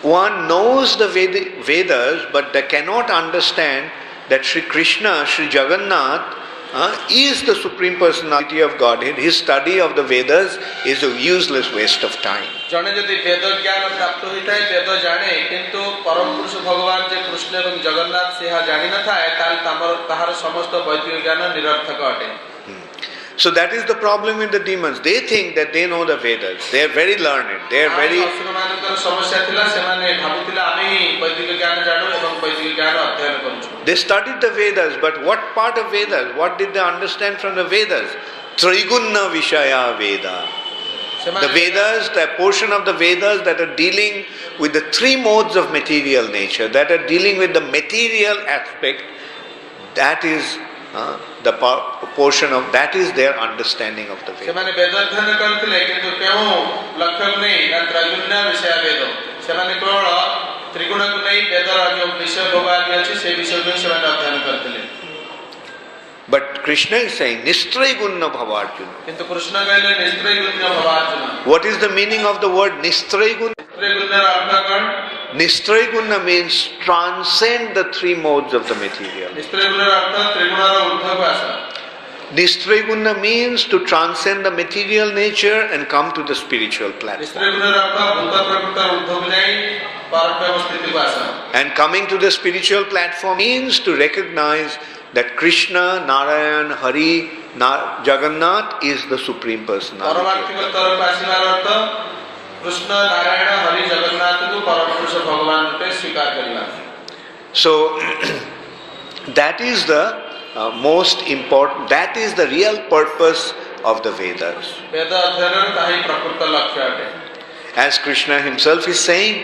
one knows the Vedas, but they cannot understand that Sri Krishna, Sri Jagannath, is the Supreme Personality of Godhead, his study of the Vedas is a useless waste of time. ଜଣେ ଯଦି ବେଦ ଜ୍ଞାନ ପ୍ରାପ୍ତ ହୋଇଥାଏ, ବେଦ ଜାଣେ, କିନ୍ତୁ ପରମ ପୁରୁଷ ଭଗବାନ ଯେ କୃଷ୍ଣ ଏବଂ ଜଗନ୍ନାଥ ସେ ଏହା ଜାଣିନଥାଏ, ତାହେଲେ ତାହାର ସମସ୍ତ ବୈଦିକ ଜ୍ଞାନ ନିରର୍ଥକ ଅଟେ। So that is the problem with the demons. They think that they know the Vedas. They are very learned. They are very. ଅସୁରମାନଙ୍କର ସମସ୍ୟା ଥିଲା, ସେମାନେ ଭାବୁଥିଲେ ଆମେ ହିଁ ବୈଦିକ ଜ୍ଞାନ ଜାଣୁ ଏବଂ ବୈଦିକ ଜ୍ଞାନ ଅଧ୍ୟୟନ କରୁଛୁ। They studied the Vedas, but what part of Vedas? What did they understand from the Vedas? Trigunna Vishaya Veda. The Vedas, the portion of the Vedas that are dealing with the three modes of material nature, that are dealing with the material aspect, that is the portion of, that is their understanding of the Vedas. ସେମାନେ ବେଦ ଅଧ୍ୟୟନ କରିଥିଲେ, କିନ୍ତୁ କେଉଁ ଲକ୍ଷ୍ୟକୁ ନେଇ ନା ତ୍ରୈଗୁଣ୍ୟ ବିଷୟ ବେଦ, ସେମାନେ କେବଳ ତ୍ରିଗୁଣକୁ ନେଇ ବେଦର ଯେଉଁ ବିଷୟ ଭୋଗ ଆଦି ଅଛି ସେ ବିଷୟକୁ ସେମାନେ ଅଧ୍ୟୟନ କରିଥିଲେ। But Krishna is saying Nistraigunna Bhavarjuna. କିନ୍ତୁ କୃଷ୍ଣ କହିଲେ ନିସ୍ତ୍ରୈଗୁଣ୍ୟ ଭବାର୍ଜୁନ। What is the meaning of the word Nistraigunna? ନିସ୍ତ୍ରୈଗୁଣ୍ୟର ଅର୍ଥ କ'ଣ? Nistraigunna means transcend the three modes of the material. ନିସ୍ତ୍ରୈଗୁଣ୍ୟର ଅର୍ଥ ତ୍ରିଗୁଣର ଊର୍ଦ୍ଧ୍ୱକୁ ଆସ। Nistraigunna means to transcend the material nature and come to the spiritual platform. ନିସ୍ତ୍ରୈଗୁଣ୍ୟର ଅର୍ଥ ଭୂତ ପ୍ରକୃତିର ଊର୍ଦ୍ଧ୍ୱକୁ ଯାଇ ପରବ୍ରହ୍ମ ସ୍ଥିତିକୁ ଆସ। And coming to the spiritual platform means to recognize that Krishna, Narayan, Hari, Jagannath is the Supreme Personality. ପରମାର୍ଥିକ ସ୍ତରକୁ ଆସିବାର ଅର୍ଥ କୃଷ୍ଣ, ନାରାୟଣ, ହରି, ଜଗନ୍ନାଥଙ୍କୁ ପରମ ପୁରୁଷ ଭଗବାନ ରୂପେ ସ୍ୱୀକାର କରିବା। So that is the most important, that is the real purpose of the Vedas. ବେଦ ଅଧ୍ୟୟନର ତାହା ହିଁ ପ୍ରକୃତ ଲକ୍ଷ୍ୟ ଅଟେ। As Krishna himself is saying,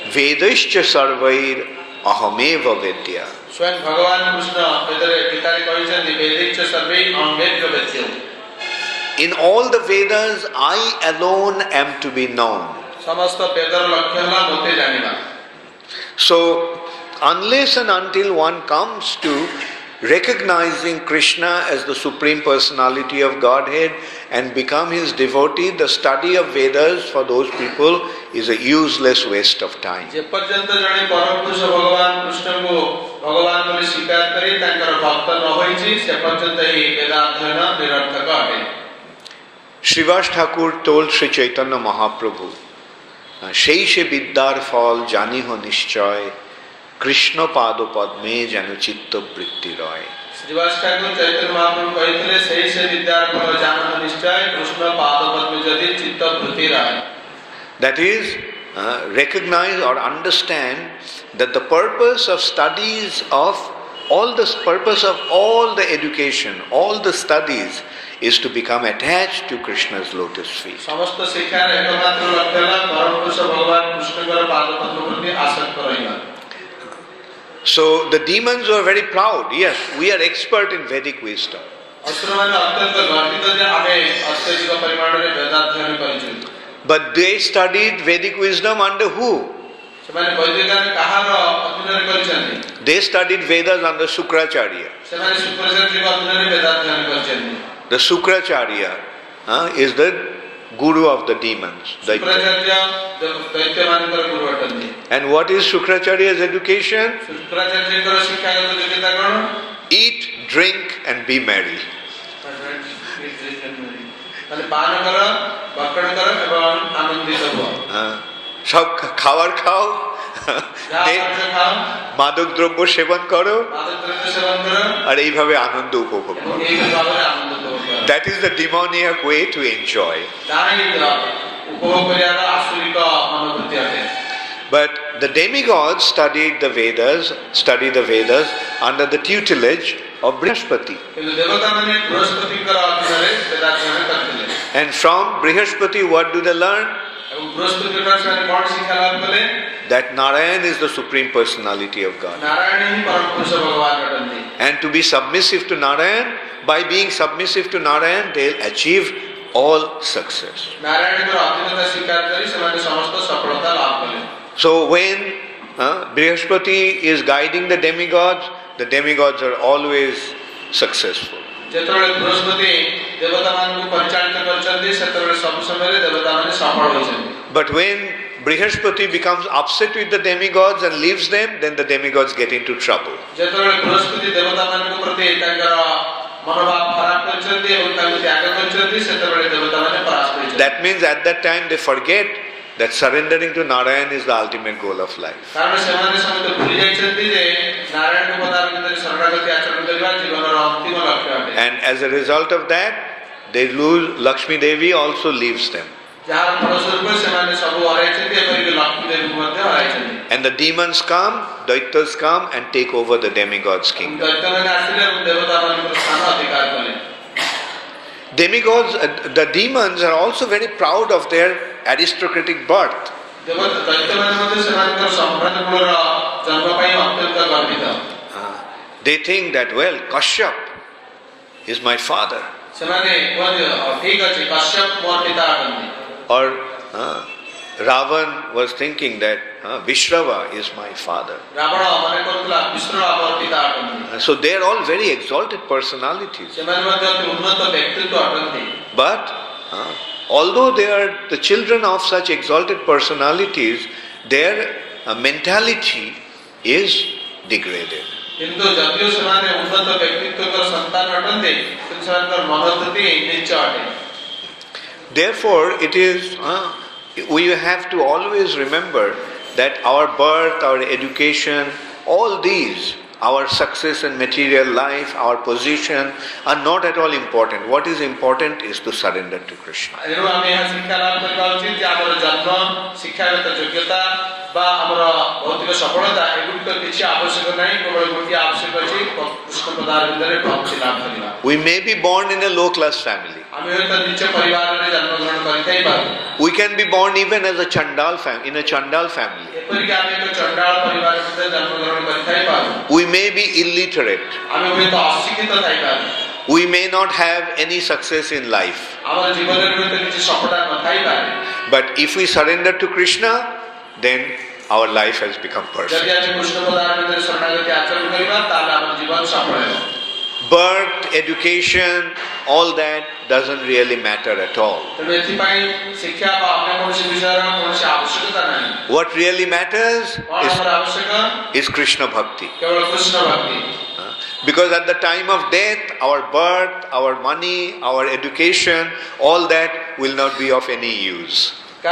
Vedascha sarvair ahameva vedya. ସ୍ୱୟଂ ଭଗବାନ କୃଷ୍ଣ ବେଦରେ ଗୀତାରେ କହିଛନ୍ତି ବେदैଶ୍ଚ ସର୍ବେ ଅହମେବ ବେଦ୍ୟ। In all the Vedas, I alone am to be known. ସମସ୍ତ ବେଦର ଲକ୍ଷ୍ୟ ହେଲା ମୋତେ ଜାଣିବା। So unless and until one comes to recognizing Krishna as the Supreme Personality of Godhead and become his devotee, the study of Vedas for those people is a useless waste of time. ଯେ ପର୍ଯ୍ୟନ୍ତ ଜଣେ ପରମ ପୁରୁଷ ଭଗବାନ କୃଷ୍ଣଙ୍କୁ ଭଗବାନ ବୋଲି ସ୍ୱୀକାର କରି ତାଙ୍କର ଭକ୍ତ ନ ହୋଇଛି, ସେ ପର୍ଯ୍ୟନ୍ତ ଏହି ବେଦାଧ୍ୟୟନ ନିରର୍ଥକ ଅଟେ। Srivas Thakur told Sri Chaitanya Mahaprabhu, সেই সে বিদ্যার ফল জানিহ নিশ্চয়, কৃষ্ণ পাদ পদ্মে যেন চিত্তবৃত্তি রয়। শ্রীবাস ঠাকুর চৈতন্য মহাপ্রভু কহিଥିଲେ সেই সে বিদ্যার ফল জানিহ নিশ্চয়, কৃষ্ণ পাদ পদ্মে যদি চিত্তবৃত্তি রয়। That is, recognize or understand that the purpose of studies of all the education, all the studies is to become attached to Krishna's lotus feet. সমস্ত শিক্ষার একমাত্র লক্ষ্য হল পরম পুরুষ ভগবান কৃষ্ণের পাদপদ্ম প্রতি আসক্ত রহিবা। So the demons were very proud. Yes, we are expert in Vedic wisdom. ଅସୁରମାନେ ଅତ୍ୟନ୍ତ ଗର୍ବିତ ଯେ ଆମେ ଅତ୍ୟଧିକ ପରିମାଣରେ ବେଦାଧ୍ୟୟନ କରିଛୁ। But they studied Vedic wisdom under who? ସେମାନେ ବୈଦିକ ଜ୍ଞାନ କାହାର ଅଧୀନରେ କରିଛନ୍ତି? They studied Vedas under Sukracharya. ସେମାନେ ଶୁକ୍ରାଚାର୍ଯ୍ୟଙ୍କ ଅଧୀନରେ ବେଦାଧ୍ୟୟନ କରିଛନ୍ତି। The Sukracharya is the guru of the demons. Shukracharya ଦୈତ୍ୟମାନଙ୍କର ଗୁରୁ ଅଟନ୍ତି। And what is Sukracharya's education? ଶୁକ୍ରାଚାର୍ଯ୍ୟଙ୍କର ଶିକ୍ଷାଗତ ଯୋଗ୍ୟତା କ'ଣ? Eat, drink and be merry. মানে পান কর, ভক্ষণ কর এবং আনন্দিত হও। সব খাবার খাও, মাদক দ্রব্য সেবন করো, আর এইভাবে আনন্দ উপভোগ করো। That is the demoniac way to enjoy. But the demigods studied the Vedas under the tutelage of Brihaspati. And from Brihaspati, what do they learn? That Narayan is the Supreme Personality of God. And to be submissive to Narayan, by being submissive to Narayan, they'll achieve all success. So when Brihaspati is guiding the demigods are always successful. But when Brihaspati becomes upset with the demigods and leaves them, then the demigods get into trouble. That means at that time they forget that surrendering to Narayan is the ultimate goal of life. And as a result of that, they lose. Lakshmi Devi also leaves them. And the demons come, Daityas come and take over the demigods' kingdom. Demigods, the demons are also very proud of their aristocratic birth. They think that, well, Kashyap is my father. Or Ravan was thinking that Vishrava is my father. So they are all very exalted personalities. But although they are the children of such exalted personalities, their mentality is degraded. Therefore, it is we have to always remember that our birth, our education, all these, our success in material life, our position, are not at all important. What is important is to surrender to Krishna. We may be born in a low-class family. We can be born even as a Chandal in a Chandal family. We may be illiterate. We may not have any success in life. But if we surrender to Krishna, then our life has become perfect. Birth, education, all that doesn't really matter at all. What really matters is Krishna Bhakti. Because at the time of death, our birth, our money, our education, all that will not be of any use. The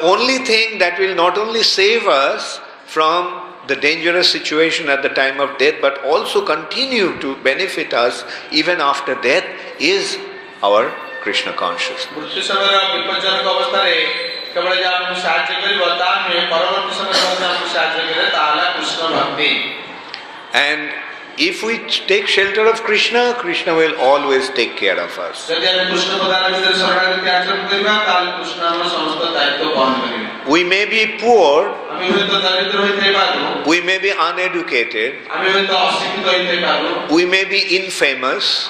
only thing that will not only save us from the dangerous situation at the time of death, but also continue to benefit us even after death, is our Krishna consciousness. And if we take shelter of Krishna, Krishna will always take care of us. We may be poor, we may be uneducated, we may be infamous,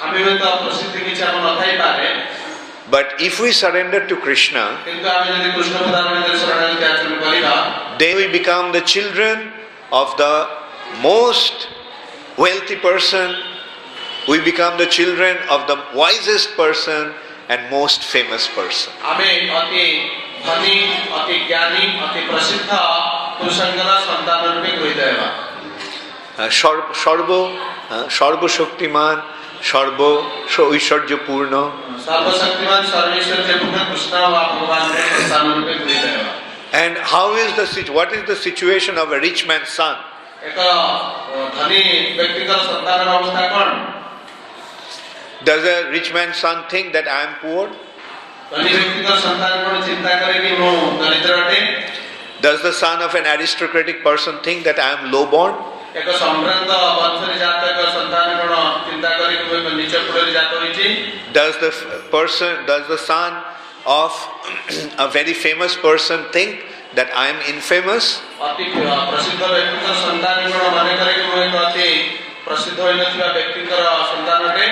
but if we surrender to Krishna, then we become the children of the most wealthy person, we become the children of the wisest person and most famous person. Sarva Shaktiman, Sarva Aishwarya Purna. And what is the situation of a rich man's son? Does a rich man's son think that I am poor? ଧନୀ ବ୍ୟକ୍ତିଙ୍କ ସନ୍ତାନ କଣ ଚିନ୍ତା କରେ କି ମୁଁ ଦରିଦ୍ର ଅଟେ? Does the son of an aristocratic person think that I am lowborn? ଏକ ସମ୍ଭ୍ରାନ୍ତ ବଂଶରେ ଜାତ ଏକ ସନ୍ତାନ କଣ ଚିନ୍ତା କରେ କି ମୁଁ ଏକ ନିଚ କୁଳରେ ଜାତ ହୋଇଛି? Does the son of a very famous person think that I am infamous? ଅତି ପ୍ରସିଦ୍ଧ ବ୍ୟକ୍ତିଙ୍କ ସନ୍ତାନ କଣ ମନେ କରେ କି ମୁଁ ଏକ ଅତି ପ୍ରସିଦ୍ଧ ହୋଇନଥିବା ବ୍ୟକ୍ତିଙ୍କର ସନ୍ତାନ ଅଟେ?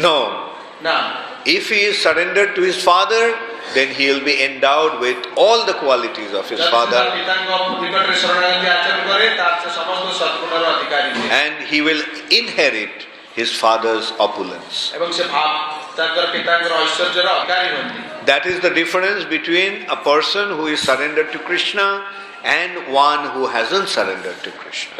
No. ନା। If he is surrendered to his father, then he will be endowed with all the qualities of his father. And he will inherit his father's opulence. That is the difference between a person who is surrendered to Krishna and one who hasn't surrendered to Krishna.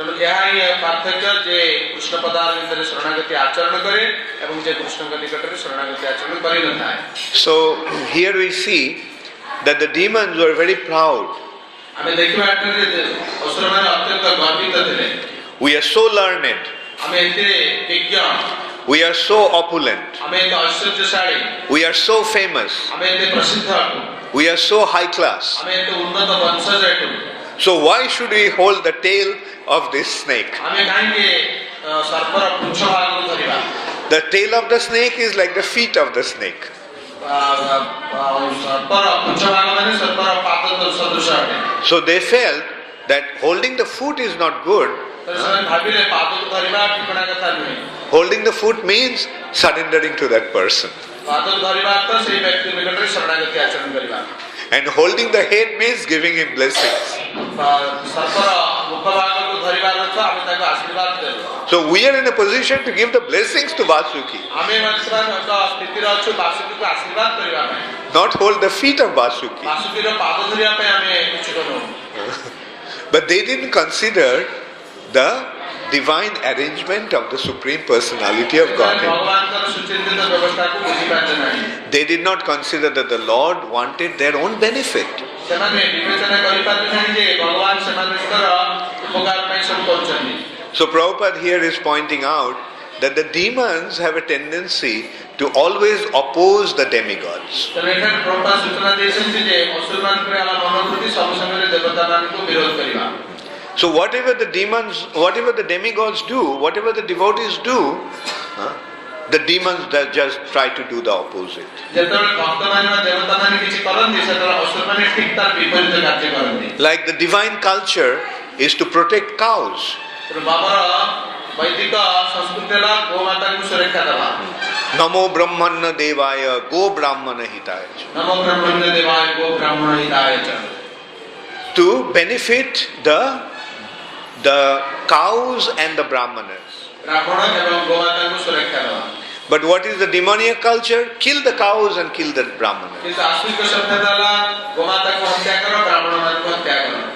So here we see that the demons were very proud. We are so learned. We are so opulent. We are so famous. We are so high class. So why should we hold the tail of this snake? The tail of the snake is like the feet of the snake. So they felt that holding the foot is not good. Holding the foot means surrendering to that person. And holding the head means giving him blessings. So we are in a position to give the blessings to Vasuki. Not hold the feet of Vasuki. But they didn't consider the divine arrangement of the Supreme Personality of Godhead. They did not consider that the Lord wanted their own benefit. So Prabhupada here is pointing out that the demons have a tendency to always oppose the demigods. So whatever the demigods do, whatever the devotees do, the demons just try to do the opposite. Like the divine culture is to protect cows. Namo Brahmana Devaya Go Brahmana Hitaya. To benefit the cows and the brahmanas. But what is the demoniac culture? Kill the cows and kill the brahmanas.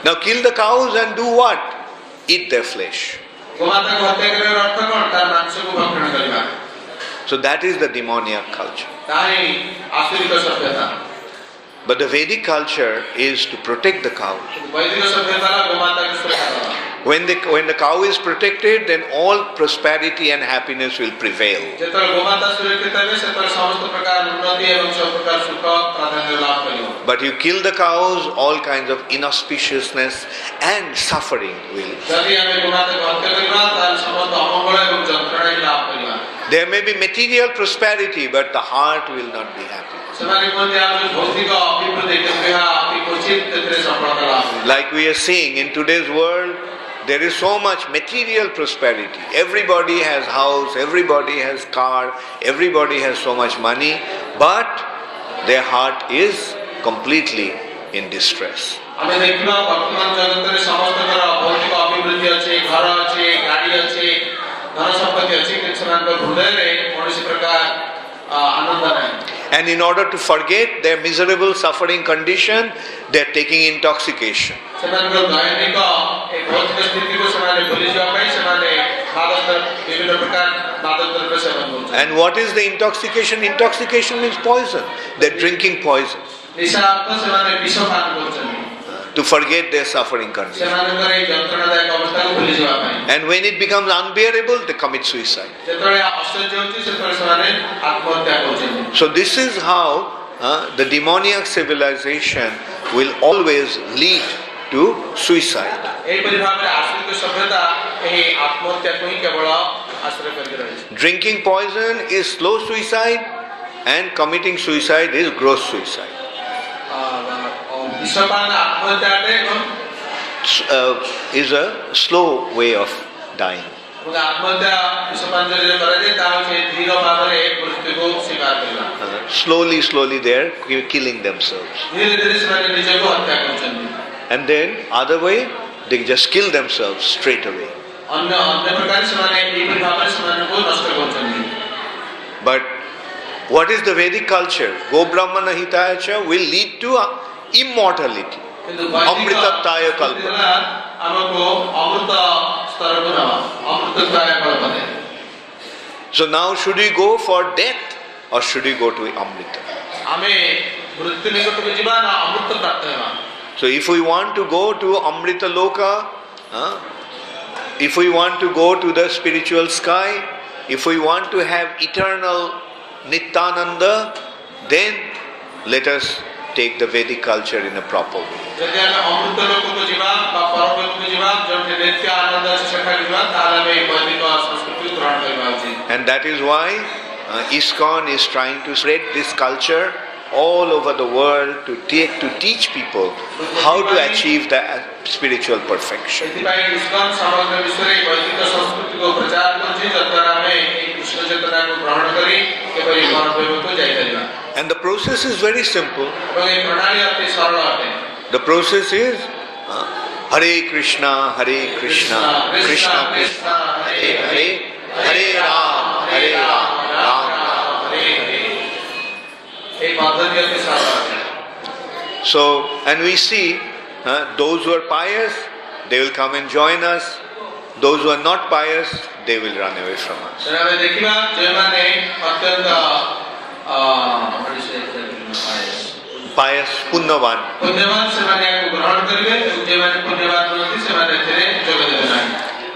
Now kill the cows and do what? Eat their flesh. So that is the demoniac culture. But the Vedic culture is to protect the cows. When the cow is protected, then all prosperity and happiness will prevail. But you kill the cows, all kinds of inauspiciousness and suffering will. There may be material prosperity, but the heart will not be happy. Like we are seeing in today's world, there is so much material prosperity. Everybody has house, everybody has car, everybody has so much money, but their heart is completely in distress. And in order to forget their miserable suffering condition, they are taking intoxication. And what is the intoxication? Intoxication means poison. They are drinking poison to forget their suffering condition. And when it becomes unbearable, they commit suicide. So this is how the demoniac civilization will always lead to suicide. ଏହିପରି ଭାବରେ ଆସୁରିକ ସଭ୍ୟତା ଏହି ଆତ୍ମହତ୍ୟାକୁ ହିଁ କେବଳ ଆଶ୍ରୟ କରିକି ରହିଛି। Drinking poison is slow suicide and committing suicide is gross suicide. ବିଷପାନ ଆତ୍ମହତ୍ୟା ଅଟେ ଏବଂ Is a slow way of dying. ଆତ୍ମହତ୍ୟା ବିଷପାନ ଜରିଆରେ କରାଯାଏ ତାହା ହେଉଛି ଧୀର ଭାବରେ ମୃତ୍ୟୁକୁ ସ୍ୱୀକାର କରିବା। Slowly they are killing themselves. ଧୀରେ ଧୀରେ ସେମାନେ ନିଜକୁ ହତ୍ୟା କରୁଛନ୍ତି। And then other way they just kill themselves straight away. ଅନ୍ୟ ପ୍ରକାର ସେମାନେ ଏହିପରି ଭାବରେ ସେମାନଙ୍କୁ ନଷ୍ଟ କରୁଛନ୍ତି। But what is the Vedic culture? Go Brahmana Hitaya cha will lead to immortality. Amritataya kalpa. ଆମକୁ ଅମୃତ ସ୍ତରକୁ ନେବା ଅମୃତତ୍ଵାୟ କଳ୍ପନା। So now should we go for death or should we go to Amrita? ଆମେ ମୃତ୍ୟୁ ନିକଟକୁ ଯିବା ନା ଅମୃତ ପ୍ରାପ୍ତ ହେବା? So if we want to go to Amrita Loka, if we want to go to the spiritual sky, if we want to have eternal Nityananda, then let us take the Vedic culture in a proper way. ଯଦି ଆମେ ଅମୃତ ଲୋକକୁ ଯିବା ବା ପରଲୋକକୁ ଯିବା ଯେଉଁଠି ନିତ୍ୟ ଆନନ୍ଦ ଅଛି ସେଠାକୁ ଯିବା ତାହେଲେ ଆମେ ବୈଦିକ ସଂସ୍କୃତି ଗ୍ରହଣ କରିବା ଉଚିତ। And that is why ISKCON is trying to spread this culture all over the world to teach people how to achieve the spiritual perfection. ସେଥିପାଇଁ ଇସ୍କନ ସମଗ୍ର ବିଶ୍ୱରେ ବୈଦିକ ସଂସ୍କୃତିକୁ ପ୍ରଚାର କରୁଛି ଯଦ୍ୱାରା ଆମେ ଏହି କୃଷ୍ଣ ଚେତନାକୁ ଗ୍ରହଣ କରି କିପରି ପରଲୋକକୁ ଯାଇପାରିବା। And the process is very simple. ଏବଂ ଏହି ପ୍ରଣାଳୀ ଅତି ସରଳ ଅଟେ। The process is Hare Krishna, Krishna Krishna, Hare Hare, Hare Ram, Ram Ram, Hare Hare। ଏହି ପଦ୍ଧତି ଅତି ସରଳ ଅଟେ। So, and we see those who are pious, they will come and join us. Those who are not pious, they will run away from us. ଆମେ ଦେଖିବା ଯେଉଁମାନେ ଅତ୍ୟନ୍ତ Pious, punyavan. ପୁଣ୍ୟବାନ ସେମାନେ ଏହାକୁ ଗ୍ରହଣ କରିବେ ଏବଂ ଯେଉଁମାନେ ପୁଣ୍ୟବାନ ନୁହନ୍ତି ସେମାନେ ଏଥିରେ ଯୋଗ ଦେବେ ନାହିଁ।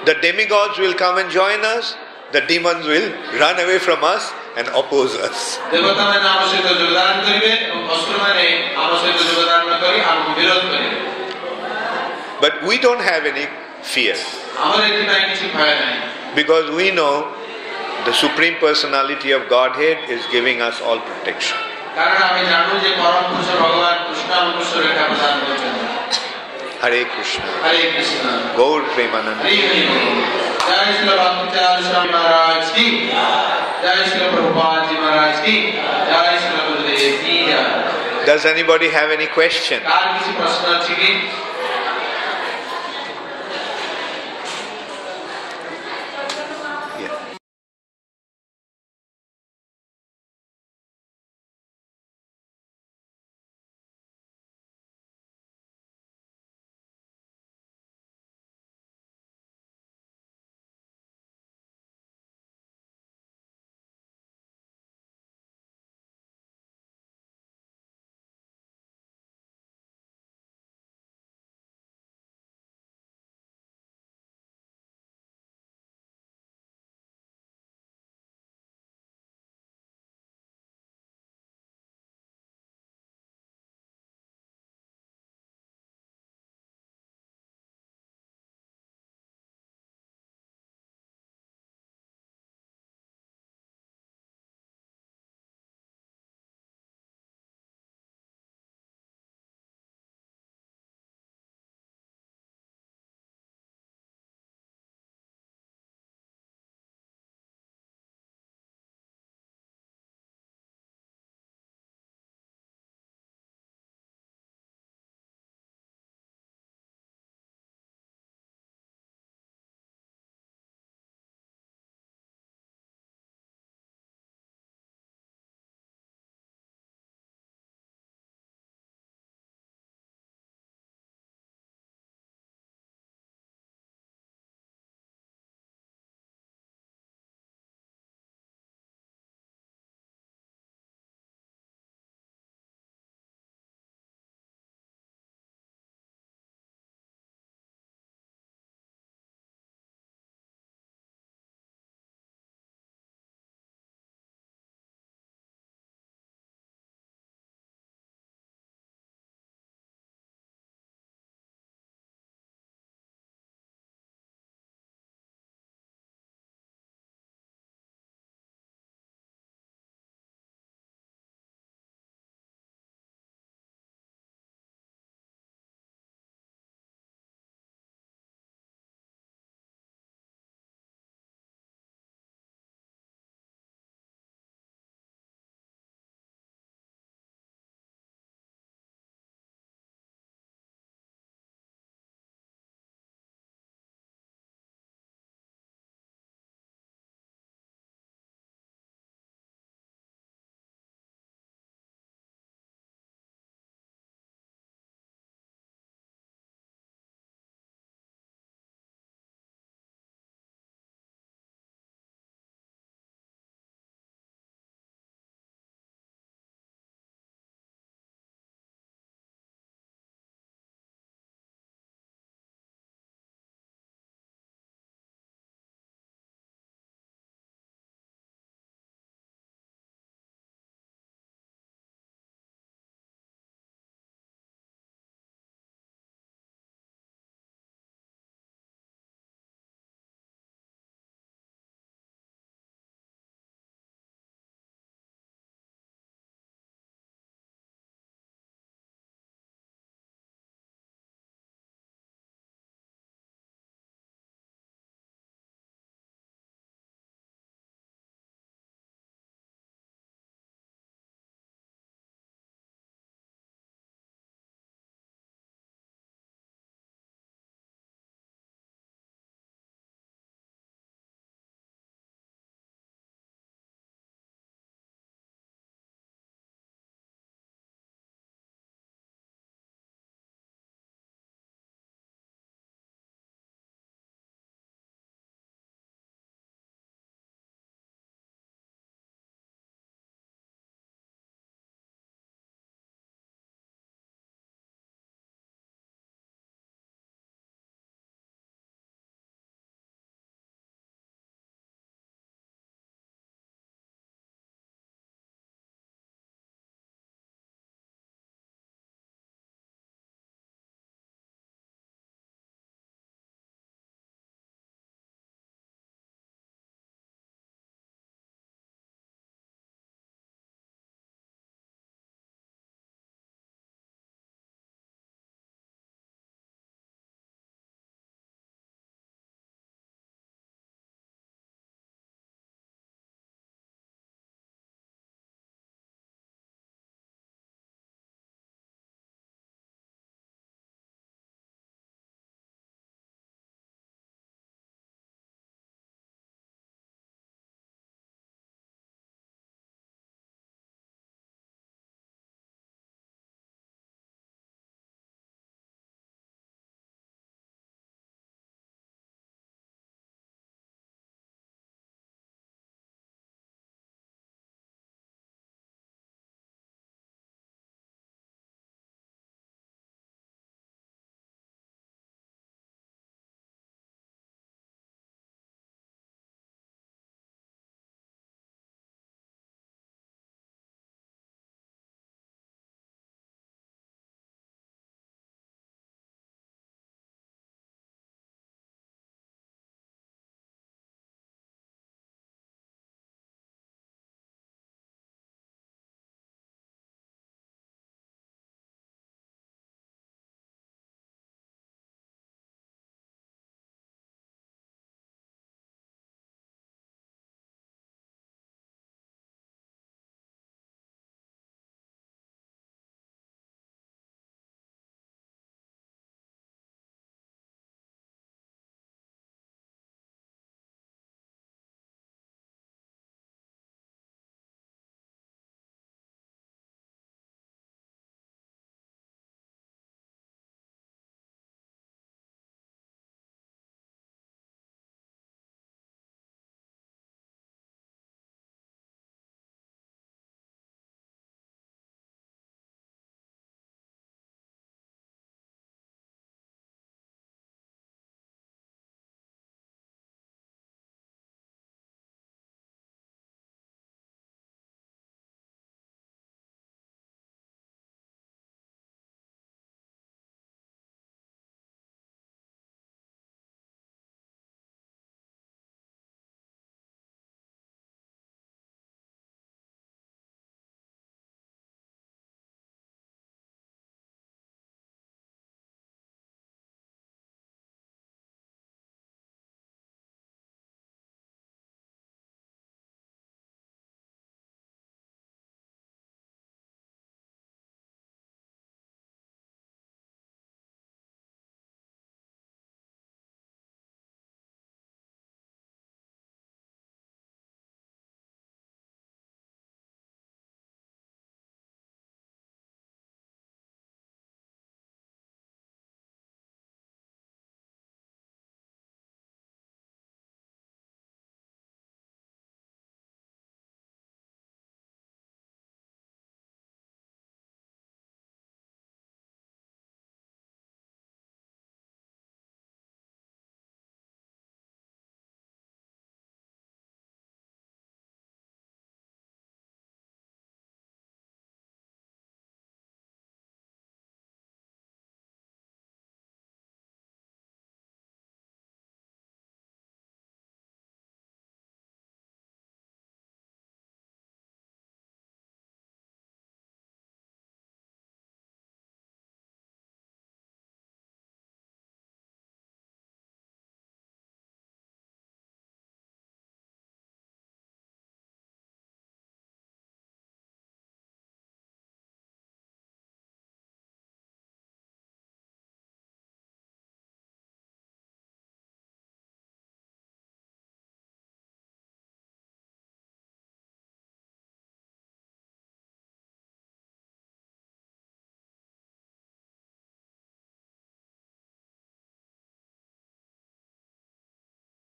The demigods will come and join us. The demons will run away from us and oppose us. ଦେବତାମାନେ ଆମ ସହିତ ଯୋଗଦାନ କରିବେ ଏବଂ ଅସୁରମାନେ ଆମ ସହିତ ଯୋଗଦାନ ନ କରି ଆମକୁ ବିରୋଧ କରିବେ। But we don't have any fear ଆମର ଏଥିପାଇଁ କିଛି ଭୟ ନାହିଁ। because we know the Supreme Personality of Godhead is giving us all protection. କାରଣ ଆମେ ଜାଣୁ ଯେ ପରମ ପୁରୁଷ ଭଗବାନ କୃଷ୍ଣ ଆମକୁ ସୁରକ୍ଷା ପ୍ରଦାନ କରୁଛନ୍ତି। Hare Krishna. Hare Krishna. Gaur Premanand. Hari Hari ବୋଲ। ଜୟ ଶ୍ରୀ ଭକ୍ତିଚାର ସ୍ୱାମୀ ମହାରାଜ की जय श्री प्रभुपाद जी महाराज की जय श्री गुरुदेव की जय। Does anybody have any question? Car किसी प्रश्न अछि कि